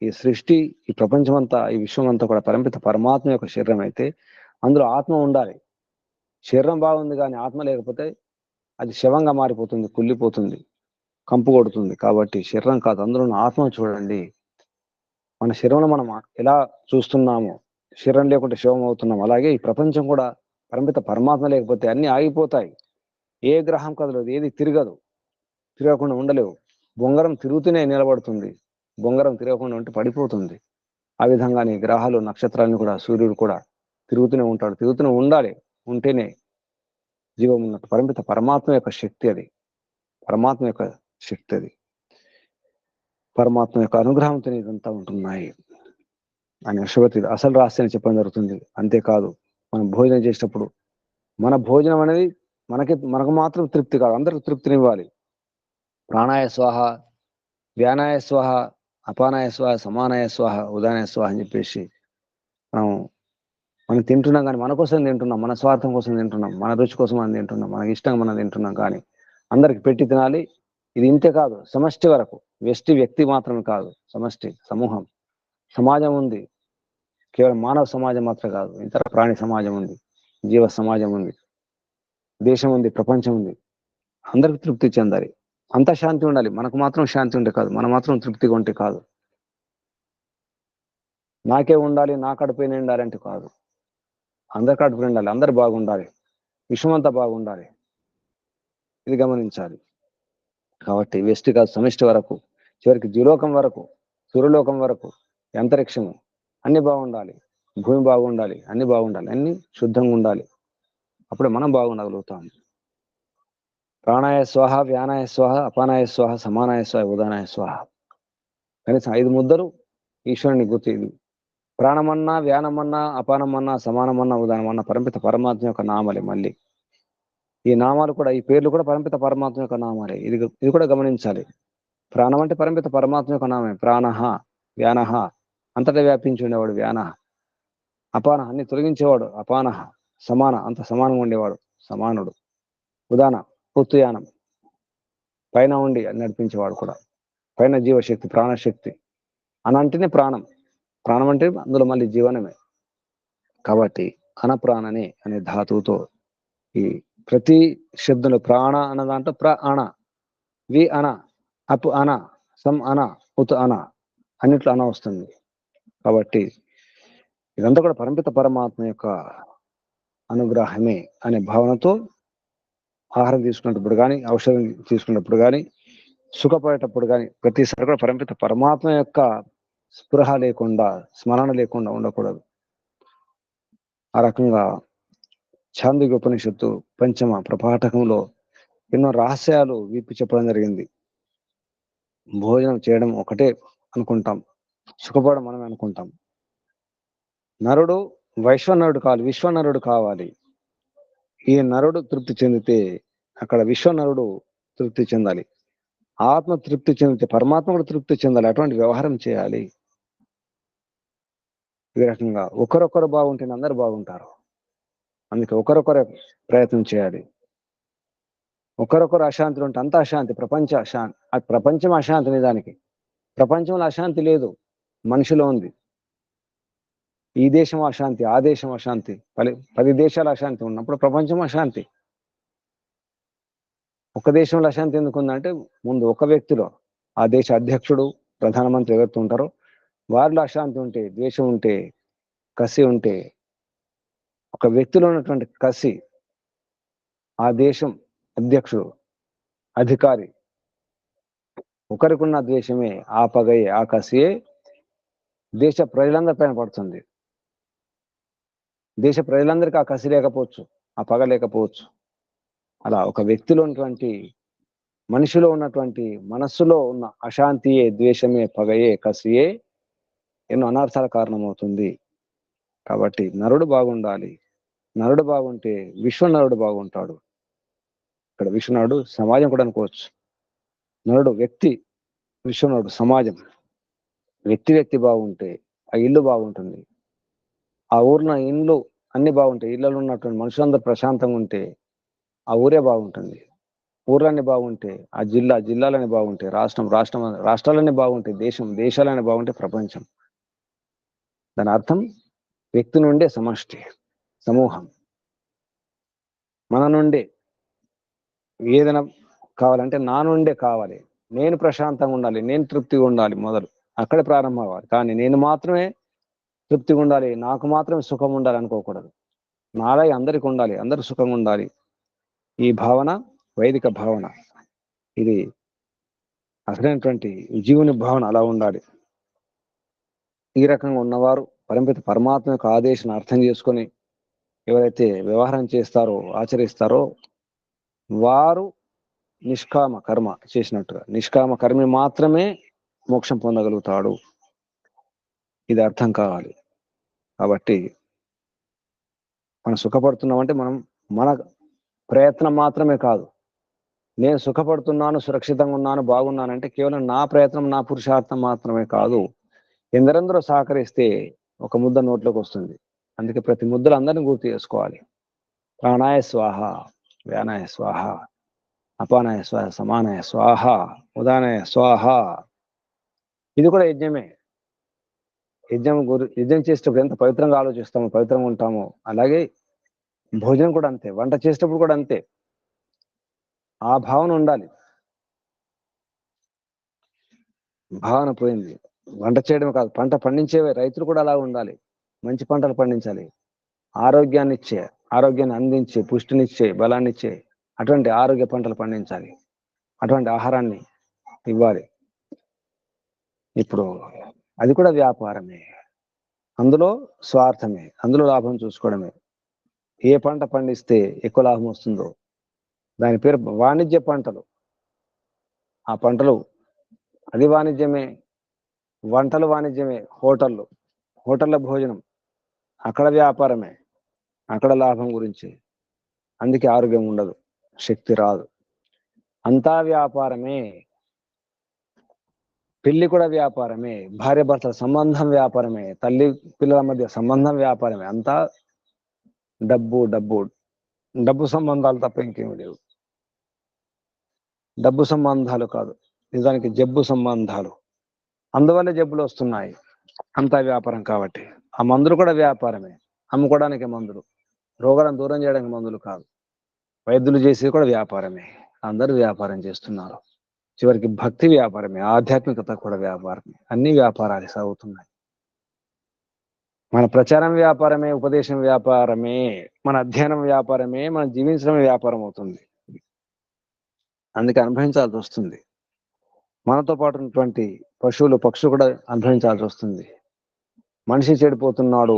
ఈ సృష్టి, ఈ ప్రపంచమంతా, ఈ విశ్వం అంతా కూడా పరంపిత పరమాత్మ యొక్క శరీరం అయితే అందులో ఆత్మ ఉండాలి. శరీరం బాగుంది కానీ ఆత్మ లేకపోతే అది శవంగా మారిపోతుంది, కుళ్ళిపోతుంది, కంపు కొడుతుంది. కాబట్టి శరీరం కాదు, అందులో ఉన్న ఆత్మను చూడండి. మన శరీరంలో మనం ఎలా చూస్తున్నామో, శరీరం లేకుంటే శవం అవుతున్నాం, అలాగే ఈ ప్రపంచం కూడా పరంపిత పరమాత్మ లేకపోతే అన్ని ఆగిపోతాయి. ఏ గ్రహం కదలదు, ఏది తిరగదు, తిరగకుండా ఉండలేవు. బొంగరం తిరుగుతూనే నిలబడుతుంది, బొంగరం తిరగకుండా ఉంటే పడిపోతుంది. ఆ విధంగానే గ్రహాలు, నక్షత్రాలను కూడా, సూర్యుడు కూడా తిరుగుతూనే ఉంటాడు, తిరుగుతూనే ఉండాలి. ఉంటేనే జీవం ఉన్నట్టు. పరంపిత పరమాత్మ యొక్క శక్తి అది, పరమాత్మ యొక్క శక్తి అది, పరమాత్మ యొక్క అనుగ్రహంతో ఇదంతా ఉంటున్నాయి అని అశ్వతి అసలు రహస్యాన్ని చెప్పడం జరుగుతుంది. అంతేకాదు, మనం భోజనం చేసేటప్పుడు మన భోజనం అనేది మనకు మాత్రం తృప్తి కాదు, అందరికి తృప్తినివ్వాలి. ప్రాణాయ స్వాహ, వ్యానాయ స్వాహ, అపానాయ స్వాహ, సమానాయ స్వాహ, ఉదానాయ స్వాహ అని చెప్పేసి మనం తింటున్నాం. కానీ మన కోసం తింటున్నాం, మన స్వార్థం కోసం తింటున్నాం, మన రుచి కోసం మనం తింటున్నాం, మనకి ఇష్టంగా మనం తింటున్నాం. కానీ అందరికి పెట్టి తినాలి. ఇది ఇంతే కాదు, సమష్టి వరకు, వ్యక్తి మాత్రమే కాదు, సమష్టి, సమూహం, సమాజం ఉంది. కేవలం మానవ సమాజం మాత్రం కాదు, ఇతర ప్రాణి సమాజం ఉంది, జీవ సమాజం ఉంది, దేశం ఉంది, ప్రపంచం ఉంది. అందరికి తృప్తి చెందాలి, అంతా శాంతి ఉండాలి. మనకు మాత్రం శాంతి ఉంటే కాదు, మనం మాత్రం తృప్తిగా ఉంటే కాదు. నాకే ఉండాలి, నా కడుపు నిండాలంటే కాదు. అందరి కడుపు నిండాలి, అందరు బాగుండాలి, విశ్వమంతా బాగుండాలి. ఇది గమనించాలి. కాబట్టి వ్యష్టి కాదు సమిష్టి వరకు, చివరికి ద్విలోకం వరకు, సూర్యలోకం వరకు, అంతరిక్షము అన్ని బాగుండాలి, భూమి బాగుండాలి, అన్ని బాగుండాలి, అన్ని శుద్ధంగా ఉండాలి. అప్పుడే మనం బాగుండగలుగుతాం. ప్రాణాయ స్వాహ, వ్యానాయ స్వాహ, అపానాయ స్వాహ, సమానాయ స్వాహ, ఉదానాయ స్వాహ. కనీసం 5 ముద్దలు ఈశ్వరుని గుర్తు. ఇది ప్రాణమన్నా, వ్యానమన్నా, అపానమన్నా, సమానమన్నా, ఉదానమన్నా పరమిత పరమాత్మ యొక్క నామాలే. మళ్ళీ ఈ నామాలు కూడా, ఈ పేర్లు కూడా పరమిత పరమాత్మ యొక్క నామాలే. ఇది కూడా గమనించాలి. ప్రాణం అంటే పరమిత పరమాత్మ యొక్క నామే. ప్రాణః, వ్యానః అంతటా వ్యాపించి ఉండేవాడు వ్యానః. అపాన అన్ని తొలగించేవాడు అపానః. సమాన అంత సమానంగా ఉండేవాడు సమానుడు. ఉదాన పుత్తుయానం పైన ఉండి నడిపించేవాడు కూడా. పైన జీవశక్తి, ప్రాణశక్తి అనంటేనే ప్రాణం. ప్రాణం అంటే అందులో మళ్ళీ జీవనమే. కాబట్టి అనప్రాణనే అనే ధాతువుతో ఈ ప్రతి శబ్దంలో ప్రాణ అన్న దాంట్లో ప్ర అణ, వి అన, అప్ అన, సం అన, ఉత్ అన అన్నిట్లో అన వస్తుంది. కాబట్టి ఇదంతా కూడా పరమిత పరమాత్మ యొక్క అనుగ్రహమే అనే భావనతో ఆహారం తీసుకున్నప్పుడు కానీ, ఔషధం తీసుకున్నప్పుడు కానీ, సుఖపడేటప్పుడు కానీ ప్రతిసారి కూడా పరమిత పరమాత్మ యొక్క స్పృహ లేకుండా, స్మరణ లేకుండా ఉండకూడదు. ఆ రకంగా ఛాందోగ్య ఉపనిషత్తు పంచమ ప్రపాఠకంలో ఎన్నో రహస్యాలు విప్పి చెప్పడం జరిగింది. భోజనం చేయడం ఒకటే అనుకుంటాం, సుఖపడడం మనమే అనుకుంటాం. నరుడు వైశ్వనరుడు కావాలి, విశ్వనరుడు కావాలి. ఈ నరుడు తృప్తి చెందితే అక్కడ విశ్వనరుడు తృప్తి చెందాలి. ఆత్మ తృప్తి చెందితే పరమాత్మ కూడా తృప్తి చెందాలి. అటువంటి వ్యవహారం చేయాలి. ఈ రకంగా ఒకరొకరు బాగుంటేనే అందరు బాగుంటారు. అందుకే ఒకరొకరే ప్రయత్నం చేయాలి. ఒకరొకరు అశాంతిలో ఉంటే అంత అశాంతి, ప్రపంచ అశాంతి. ప్రపంచం అశాంతి నిజానికి. ప్రపంచంలో అశాంతి లేదు, మనిషిలో ఉంది. ఈ దేశం అశాంతి, ఆ దేశం అశాంతి, 10 దేశాల అశాంతి ఉన్నప్పుడు ప్రపంచం అశాంతి. ఒక దేశంలో అశాంతి ఎందుకు ఉందంటే ముందు ఒక వ్యక్తిలో, ఆ దేశ అధ్యక్షుడు, ప్రధానమంత్రి ఎవరైతే ఉంటారో వారిలో అశాంతి ఉంటే, ద్వేషం ఉంటే, కసి ఉంటే, ఒక వ్యక్తిలో ఉన్నటువంటి కసి ఆ దేశం అధ్యక్షుడు, అధికారి ఒకరికున్న ద్వేషమే, ఆ పగయే, ఆ కసియే దేశ ప్రజలందరి పైన పడుతుంది. దేశ ప్రజలందరికీ ఆ కసి లేకపోవచ్చు, ఆ పగ లేకపోవచ్చు. అలా ఒక వ్యక్తిలో ఉన్నటువంటి, మనిషిలో ఉన్నటువంటి, మనస్సులో ఉన్న అశాంతియే, ద్వేషమే, పగయే, కసియే ఎన్నో అనర్థాల కారణమవుతుంది. కాబట్టి నరుడు బాగుండాలి. నరుడు బాగుంటే విశ్వనరుడు బాగుంటాడు. ఇక్కడ విశ్వనరుడు సమాజం కూడా అనుకోవచ్చు. నరుడు వ్యక్తి, విశ్వనరుడు సమాజం. వ్యక్తి బాగుంటే ఆ ఇల్లు బాగుంటుంది. ఆ ఊరిన ఇండ్లు అన్ని బాగుంటాయి. ఇళ్లలో ఉన్నటువంటి మనుషులందరూ ప్రశాంతంగా ఉంటే ఆ ఊరే బాగుంటుంది. ఊర్లన్నీ బాగుంటే ఆ జిల్లాలన్నీ బాగుంటాయి. రాష్ట్రాలన్నీ బాగుంటాయి. దేశాలన్నీ బాగుంటే ప్రపంచం. దాని అర్థం వ్యక్తి నుండే సమష్టి, సమూహం. మన నుండే ఏదైనా కావాలంటే నా నుండే కావాలి. నేను ప్రశాంతంగా ఉండాలి, నేను తృప్తిగా ఉండాలి. మొదలు అక్కడే ప్రారంభం అవ్వాలి. కానీ నేను మాత్రమే తృప్తిగా ఉండాలి, నాకు మాత్రమే సుఖం ఉండాలి అనుకోకూడదు. నాలాగే అందరికి ఉండాలి, అందరు సుఖంగా ఉండాలి. ఈ భావన వైదిక భావన. ఇది అసలైనటువంటి జీవుని భావన అలా ఉండాలి. ఈ రకంగా ఉన్నవారు పరమిత పరమాత్మ యొక్క ఆదేశాన్ని అర్థం చేసుకొని ఎవరైతే వ్యవహారం చేస్తారో, ఆచరిస్తారో వారు నిష్కామ కర్మ చేసినట్టుగా, నిష్కామ కర్మి మాత్రమే మోక్షం పొందగలుగుతాడు. ఇది అర్థం కావాలి. కాబట్టి మనం సుఖపడుతున్నామంటే మన ప్రయత్నం మాత్రమే కాదు. నేను సుఖపడుతున్నాను, సురక్షితంగా ఉన్నాను, బాగున్నానంటే కేవలం నా ప్రయత్నం, నా పురుషార్థం మాత్రమే కాదు. ఎందరెందరో సహకరిస్తే ఒక ముద్ద నోట్లోకి వస్తుంది. అందుకే ప్రతి ముద్దలు అందరిని గుర్తు చేసుకోవాలి. ప్రాణాయ స్వాహ, వ్యానాయ స్వాహ, అపానాయ స్వాహ, సమానాయ స్వాహ, ఉదానాయ స్వాహ. ఇది కూడా యజ్ఞమే. యజ్ఞం చేసేటప్పుడు ఎంత పవిత్రంగా ఆలోచిస్తామో, పవిత్రంగా ఉంటామో, అలాగే భోజనం కూడా అంతే, వంట చేసేటప్పుడు కూడా అంతే. ఆ భావన ఉండాలి. భావన పోయింది. వంట చేయడమే కాదు, పంట పండించేవే రైతులు కూడా అలా ఉండాలి. మంచి పంటలు పండించాలి. ఆరోగ్యాన్ని అందించే, పుష్టినిచ్చే, బలాన్నిచ్చే అటువంటి ఆరోగ్య పంటలు పండించాలి. అటువంటి ఆహారాన్ని ఇవ్వాలి. ఇప్పుడు అది కూడా వ్యాపారమే. అందులో స్వార్థమే, అందులో లాభం చూసుకోవడమే. ఏ పంట పండిస్తే ఎక్కువ లాభం వస్తుందో దాని పేరు వాణిజ్య పంటలు. ఆ పంటలు అది వాణిజ్యమే, వంటలు వాణిజ్యమే. హోటళ్ళ భోజనం అక్కడ వ్యాపారమే, అక్కడ లాభం గురించి. అందుకే ఆరోగ్యం ఉండదు, శక్తి రాదు. అంతా వ్యాపారమే. పెళ్లి కూడా వ్యాపారమే, భార్య భర్తల సంబంధం వ్యాపారమే, తల్లి పిల్లల మధ్య సంబంధం వ్యాపారమే. అంతా డబ్బు డబ్బు డబ్బు సంబంధాలు తప్ప ఇంకేమి లేవు. డబ్బు సంబంధాలు కాదు, నిజానికి జబ్బు సంబంధాలు. అందువల్ల జబ్బులు వస్తున్నాయి. అంతా వ్యాపారం కాబట్టి. ఆ మందులు కూడా వ్యాపారమే, అమ్ముకోవడానికి మందులు, రోగాలను దూరం చేయడానికి మందులు కాదు. వైద్యులు చేసేది కూడా వ్యాపారమే. అందరూ వ్యాపారం చేస్తున్నారు. చివరికి భక్తి వ్యాపారమే, ఆధ్యాత్మికత కూడా వ్యాపారమే. అన్ని వ్యాపారాలు సాగుతున్నాయి. మన ప్రచారం వ్యాపారమే, ఉపదేశం వ్యాపారమే, మన అధ్యయనం వ్యాపారమే, మనం జీవించడం వ్యాపారం అవుతుంది. అందుకే అనుభవించాల్సి వస్తుంది. మనతో పాటు ఉన్నటువంటి పశువులు, పక్షులు కూడా అనుభవించాల్సి వస్తుంది. మనిషి చెడిపోతున్నాడు,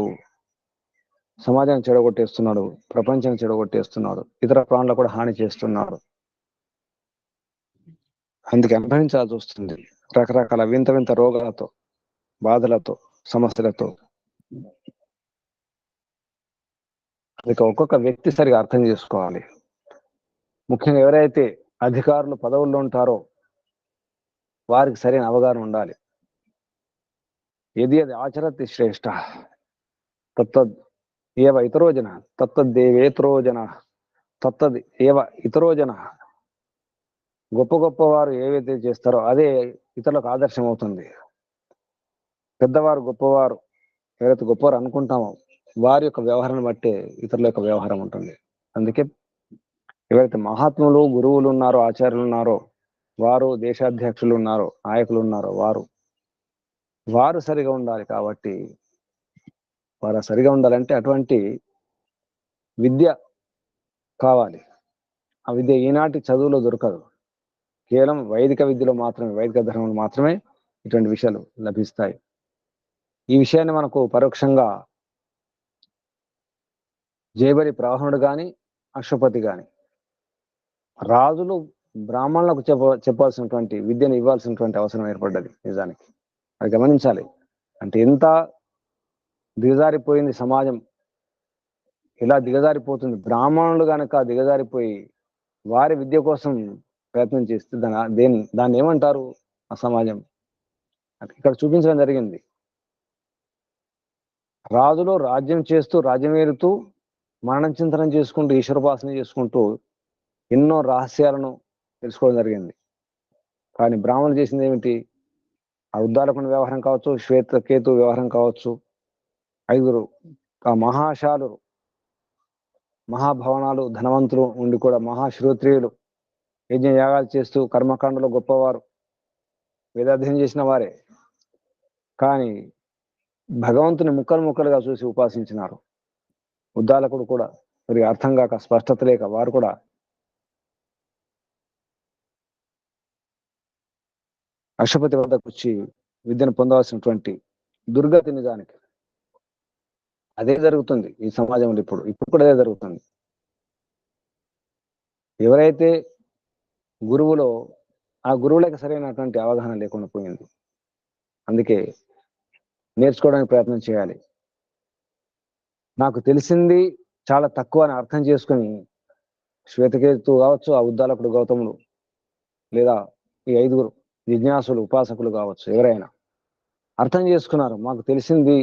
సమాజాన్ని చెడగొట్టేస్తున్నాడు, ప్రపంచాన్ని చెడగొట్టేస్తున్నాడు, ఇతర ప్రాణులకు కూడా హాని చేస్తున్నాడు. అందుకే అనుభవించాల్సి వస్తుంది రకరకాల వింత వింత రోగాలతో, బాధలతో, సమస్యలతో. అందుకే ఒక్కొక్క వ్యక్తి సరిగా అర్థం చేసుకోవాలి. ముఖ్యంగా ఎవరైతే అధికారులు పదవుల్లో ఉంటారో వారికి సరైన అవగాహన ఉండాలి. ఏది అది ఆచరతి శ్రేష్ఠ తత్తద్ ఏవ ఇతరో జన, తత్తద్దేవేతరో జన, తత్తద్ ఏవ ఇతరో జన. గొప్ప గొప్ప వారు ఏవైతే చేస్తారో అదే ఇతరులకు ఆదర్శం అవుతుంది. పెద్దవారు, గొప్పవారు ఎవరైతే గొప్పవారు అనుకుంటామో వారి యొక్క వ్యవహారాన్ని బట్టే ఇతరుల యొక్క వ్యవహారం ఉంటుంది. అందుకే ఎవరైతే మహాత్ములు, గురువులు ఉన్నారో, ఆచార్యులు ఉన్నారో, వారు దేశాధ్యక్షులు ఉన్నారో, నాయకులు ఉన్నారో వారు సరిగా ఉండాలి. కాబట్టి వారు సరిగా ఉండాలంటే అటువంటి విద్య కావాలి. ఆ విద్య ఈనాటి చదువులో దొరకదు. కేవలం వైదిక విద్యలో మాత్రమే, వైదిక ధర్మంలో మాత్రమే ఇటువంటి విషయాలు లభిస్తాయి. ఈ విషయాన్ని మనకు పరోక్షంగా జయబలి ప్రవాహనుడు గాని, అశ్వపతి గాని, రాజులు బ్రాహ్మణులకు చెప్పాల్సినటువంటి విద్యను ఇవ్వాల్సినటువంటి అవసరం ఏర్పడ్డది. నిజానికి అది గమనించాలి. అంటే ఎంత దిగజారిపోయింది సమాజం, ఇలా దిగజారిపోతుంది. బ్రాహ్మణులు గనక దిగజారిపోయి వారి విద్య కోసం ప్రయత్నం చేస్తే దాన్ని ఏమంటారు? ఆ సమాజం ఇక్కడ చూపించడం జరిగింది. రాజులు రాజ్యం చేస్తూ, రాజ్యం ఏలుతూ, మరణం చింతనం చేసుకుంటూ, ఈశ్వరోపాసన చేసుకుంటూ ఎన్నో రహస్యాలను తెలుసుకోవడం జరిగింది. కానీ బ్రాహ్మణులు చేసింది ఏమిటి? ఆ ఉద్దాలకుని వ్యవహారం కావచ్చు, శ్వేతకేతు వ్యవహారం కావచ్చు, 5 మహాశాలు, మహాభవనాలు, ధనవంతులు ఉండి కూడా మహాశ్రోత్రియులు, యజ్ఞ యాగాలు చేస్తూ కర్మకాండలో గొప్పవారు, వేదాధ్యయనం చేసిన వారే. కానీ భగవంతుని ముక్కలు ముక్కలుగా చూసి ఉపాసించినారు. ఉద్దాలకుడు కూడా మరి అర్థం కాక, స్పష్టత లేక వారు కూడా అశ్వపతి వద్దకు వచ్చి విద్యను పొందవలసినటువంటి దుర్గతి. నిజానికి అదే జరుగుతుంది ఈ సమాజంలో. ఇప్పుడు కూడా అదే జరుగుతుంది. ఎవరైతే గురువులో ఆ గురువులకు సరైనటువంటి అవగాహన లేకుండా పోయింది. అందుకే నేర్చుకోవడానికి ప్రయత్నం చేయాలి. నాకు తెలిసింది చాలా తక్కువ అని అర్థం చేసుకుని శ్వేతకేతు కావచ్చు, ఆ ఉద్దాలకుడు గౌతములు, లేదా ఈ 5 జిజ్ఞాసులు, ఉపాసకులు కావచ్చు, ఎవరైనా అర్థం చేసుకున్నారు మాకు తెలిసింది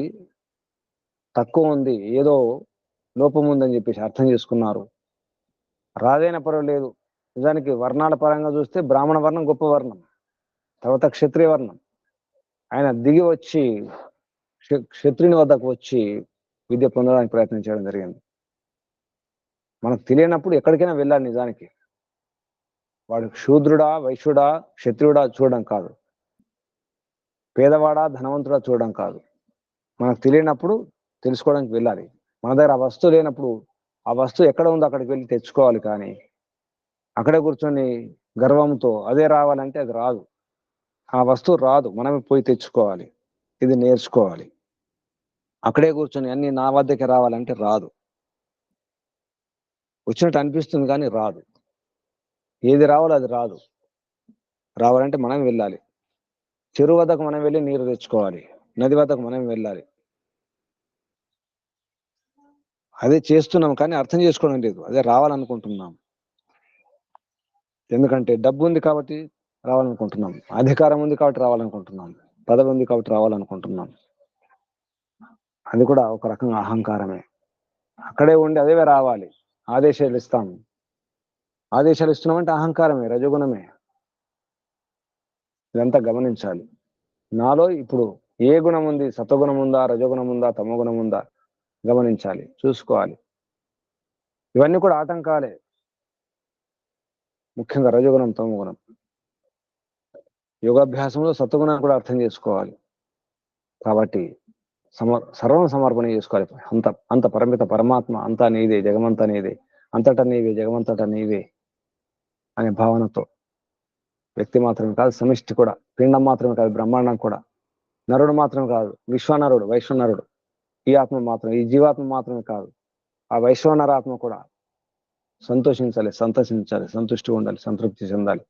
తక్కువ ఉంది, ఏదో లోపం ఉందని చెప్పేసి అర్థం చేసుకున్నారు. రాజైన పర్వాలేదు. నిజానికి వర్ణాల పరంగా చూస్తే బ్రాహ్మణ వర్ణం గొప్ప వర్ణం, తర్వాత క్షత్రియ వర్ణం. ఆయన దిగి వచ్చి క్షత్రుని వద్దకు వచ్చి విద్య పొందడానికి ప్రయత్నం చేయడం జరిగింది. మనకు తెలియనప్పుడు ఎక్కడికైనా వెళ్ళాలి. నిజానికి వాడు శూద్రుడా, వైశ్యుడా, క్షత్రియుడా చూడడం కాదు, పేదవాడా, ధనవంతుడా చూడడం కాదు. మనకు తెలియనప్పుడు తెలుసుకోవడానికి వెళ్ళాలి. మన దగ్గర ఆ వస్తువు లేనప్పుడు ఆ వస్తువు ఎక్కడ ఉందో అక్కడికి వెళ్ళి తెచ్చుకోవాలి. కానీ అక్కడే కూర్చొని గర్వంతో అదే రావాలంటే అది రాదు. ఆ వస్తువు రాదు, మనమే పోయి తెచ్చుకోవాలి. ఇది నేర్చుకోవాలి. అక్కడే కూర్చొని అన్ని నా వద్దకే రావాలంటే రాదు. వచ్చినట్టు అనిపిస్తుంది కానీ రాదు. ఏది రావాలో అది రాదు. రావాలంటే మనం వెళ్ళాలి. చెరువు వద్దకు మనం వెళ్ళి నీరు తెచ్చుకోవాలి. నది వద్దకు మనం వెళ్ళాలి. అదే చేస్తున్నాం కానీ అర్థం చేసుకోవడం లేదు. అదే రావాలనుకుంటున్నాం. ఎందుకంటే డబ్బు ఉంది కాబట్టి రావాలనుకుంటున్నాం, అధికారం ఉంది కాబట్టి రావాలనుకుంటున్నాం, పదవి ఉంది కాబట్టి రావాలనుకుంటున్నాం. అది కూడా ఒక రకంగా అహంకారమే. అక్కడే ఉండి అదే రావాలి. ఆదేశాలు ఇస్తాం. ఆదేశాలు ఇస్తున్నామంటే అహంకారమే, రజోగుణమే. ఇదంతా గమనించాలి. నాలో ఇప్పుడు ఏ గుణం ఉంది? సత్వగుణం ఉందా, రజోగుణం ఉందా, తమోగుణం ఉందా గమనించాలి, చూసుకోవాలి. ఇవన్నీ కూడా ఆటంకాలే. ముఖ్యంగా రజోగుణం, తమోగుణం. యోగాభ్యాసంలో సత్వగుణాన్ని కూడా అర్థం చేసుకోవాలి. కాబట్టి సర్వం సమర్పణ చేసుకోవాలి. అంత పరిమిత పరమాత్మ అంతా నీదే, జగమంతా నీదే, అంతటా నీవే, జగమంతటా నీవే అనే భావనతో వ్యక్తి మాత్రమే కాదు, సమిష్టి కూడా, పిండం మాత్రమే కాదు, బ్రహ్మాండం కూడా, నరుడు మాత్రమే కాదు, విశ్వనరుడు, వైశ్వనరుడు, ఈ ఆత్మ మాత్రం, ఈ జీవాత్మ మాత్రమే కాదు, ఆ వైశ్వనరాత్మ కూడా సంతోషించాలి, సంతృష్టి ఉండాలి, సంతృప్తి చెందాలి.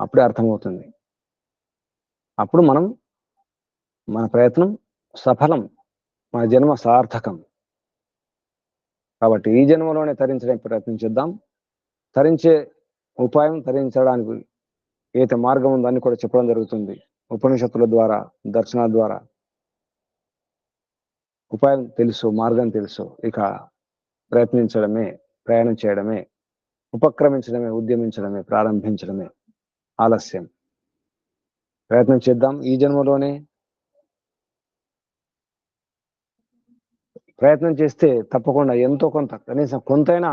అప్పుడే అర్థమవుతుంది. అప్పుడు మన ప్రయత్నం సఫలం, మన జన్మ సార్థకం. కాబట్టి ఈ జన్మలోనే తరించడానికి ప్రయత్నించేద్దాం. తరించే ఉపాయం, తరించడానికి ఏదైతే మార్గం ఉందో అని కూడా చెప్పడం జరుగుతుంది. ఉపనిషత్తుల ద్వారా, దర్శనాల ద్వారా ఉపాయం తెలుసు, మార్గం తెలుసు. ఇక ప్రయత్నించడమే, ప్రయాణం చేయడమే, ఉపక్రమించడమే, ఉద్యమించడమే, ప్రారంభించడమే ఆలస్యం. ప్రయత్నం చేద్దాం. ఈ జన్మలోనే ప్రయత్నం చేస్తే తప్పకుండా ఎంతో కొంత, కనీసం కొంతైనా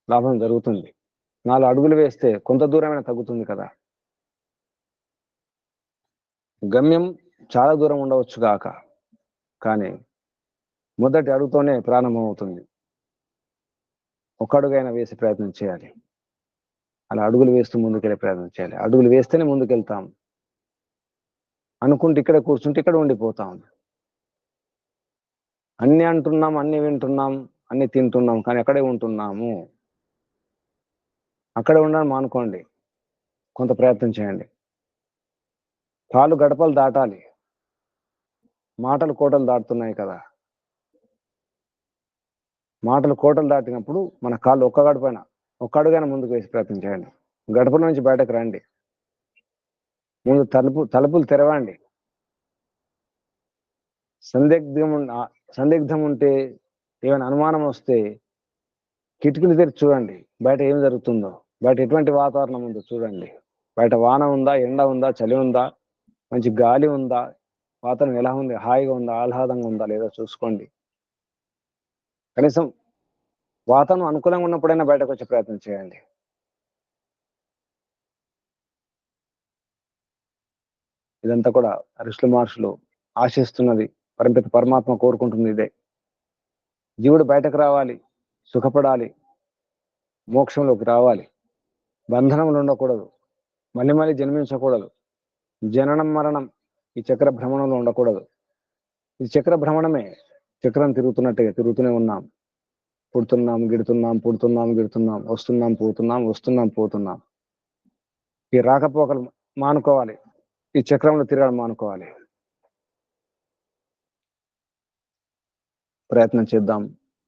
లాభం జరుగుతుంది. 4 అడుగులు వేస్తే కొంత దూరమైనా తగ్గుతుంది కదా. గమ్యం చాలా దూరం ఉండవచ్చు గాక, కానీ మొదటి అడుగుతోనే ప్రారంభమవుతుంది. ఒక అడుగైనా వేసి ప్రయత్నం చేయాలి. అలా అడుగులు వేస్తూ ముందుకెళ్ళే ప్రయత్నం చేయాలి. అడుగులు వేస్తేనే ముందుకెళ్తాం. అనుకుంటే ఇక్కడ కూర్చుంటే ఇక్కడ ఉండిపోతాం. అన్ని అంటున్నాం, అన్ని వింటున్నాం, అన్ని తింటున్నాం, కానీ అక్కడే ఉంటున్నాము. అక్కడే ఉండడం మానుకోండి. కొంత ప్రయత్నం చేయండి. కాళ్ళు గడపలు దాటాలి. మాటలు కోటలు దాటుతున్నాయి కదా. మాటలు కోటలు దాటినప్పుడు మన కాళ్ళు ఒక్క అడుగైనా ముందుకు వేసి ప్రయత్నం చేయండి. గడపల నుంచి బయటకు రండి. ముందు తలుపులు తెరవండి. సందిగ్ధం ఉంటే, ఏమైనా అనుమానం వస్తే కిటికీలు తెరిచి చూడండి. బయట ఏం జరుగుతుందో, బయట ఎటువంటి వాతావరణం ఉందో చూడండి. బయట వాన ఉందా, ఎండ ఉందా, చలి ఉందా, మంచి గాలి ఉందా, వాతావరణం ఎలా ఉంది, హాయిగా ఉందా, ఆహ్లాదంగా ఉందా లేదో చూసుకోండి. కనీసం వాతావరణం అనుకూలంగా ఉన్నప్పుడైనా బయటకు వచ్చే ప్రయత్నం చేయండి. ఇదంతా కూడా ఋషులు, మహర్షులు ఆశిస్తున్నది, పరమాత్మ కోరుకుంటుంది ఇదే. జీవుడు బయటకు రావాలి, సుఖపడాలి, మోక్షంలోకి రావాలి, బంధనములు ఉండకూడదు, మళ్ళీ జన్మించకూడదు, జననం మరణం ఈ చక్ర భ్రమణంలో ఉండకూడదు. ఇది చక్ర భ్రమణమే. చక్రం తిరుగుతున్నట్టుగా తిరుగుతూనే ఉన్నాం. పుడుతున్నాం, గిడుతున్నాం, పుడుతున్నాం, గిడుతున్నాం, వస్తున్నాం, పోతున్నాం. ఈ రాకపోకలు మానుకోవాలి. ఈ చక్రంలో తిరగడం మానుకోవాలి. ప్రయత్నం చేద్దాం,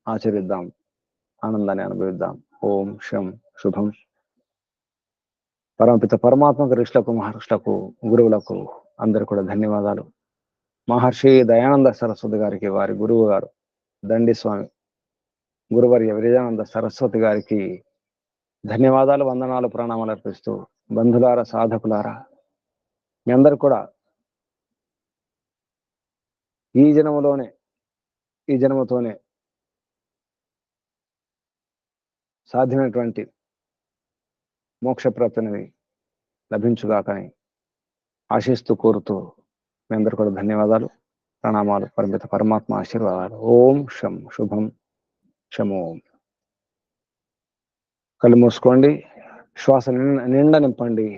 ఆచరిద్దాం, ఆనందాన్ని అనుభవిద్దాం. ఓం శం శుభం. పరమపిత పరమాత్మకు, ఋషులకు, మహర్షులకు, గురువులకు అందరు కూడా ధన్యవాదాలు. మహర్షి దయానంద సరస్వతి గారికి, వారి గురువు గారు దండి స్వామి గురువర్య విరజానంద సరస్వతి గారికి ధన్యవాదాలు, వందనాలు, ప్రణామాలు అర్పిస్తూ, బంధులారా, సాధకులారా, మీ అందరు కూడా ఈ జన్మలోనే, ఈ జన్మతోనే సాధ్యమైనటువంటి మోక్షప్రాప్తిని లభించుగాకని ఆశిస్తూ కోరుతూ మీ అందరు కూడా ధన్యవాదాలు, ప్రణామాలు, పరిమిత పరమాత్మ ఆశీర్వాదాలు. ఓం శం శుభం శమో. కళ్ళు మూసుకోండి, శ్వాస నిండా నింపండి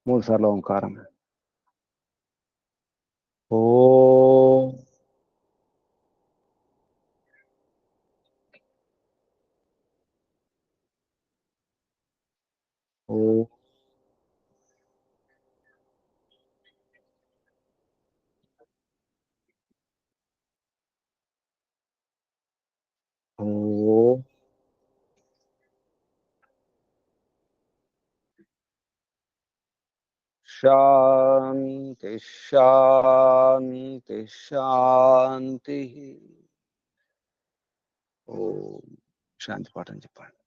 3 సార్లు ఓంకారం. ఓ ఓ ఓ శాంతి శాంతి శాంతి. ఓం శాంతి పాఠం చెప్పండి.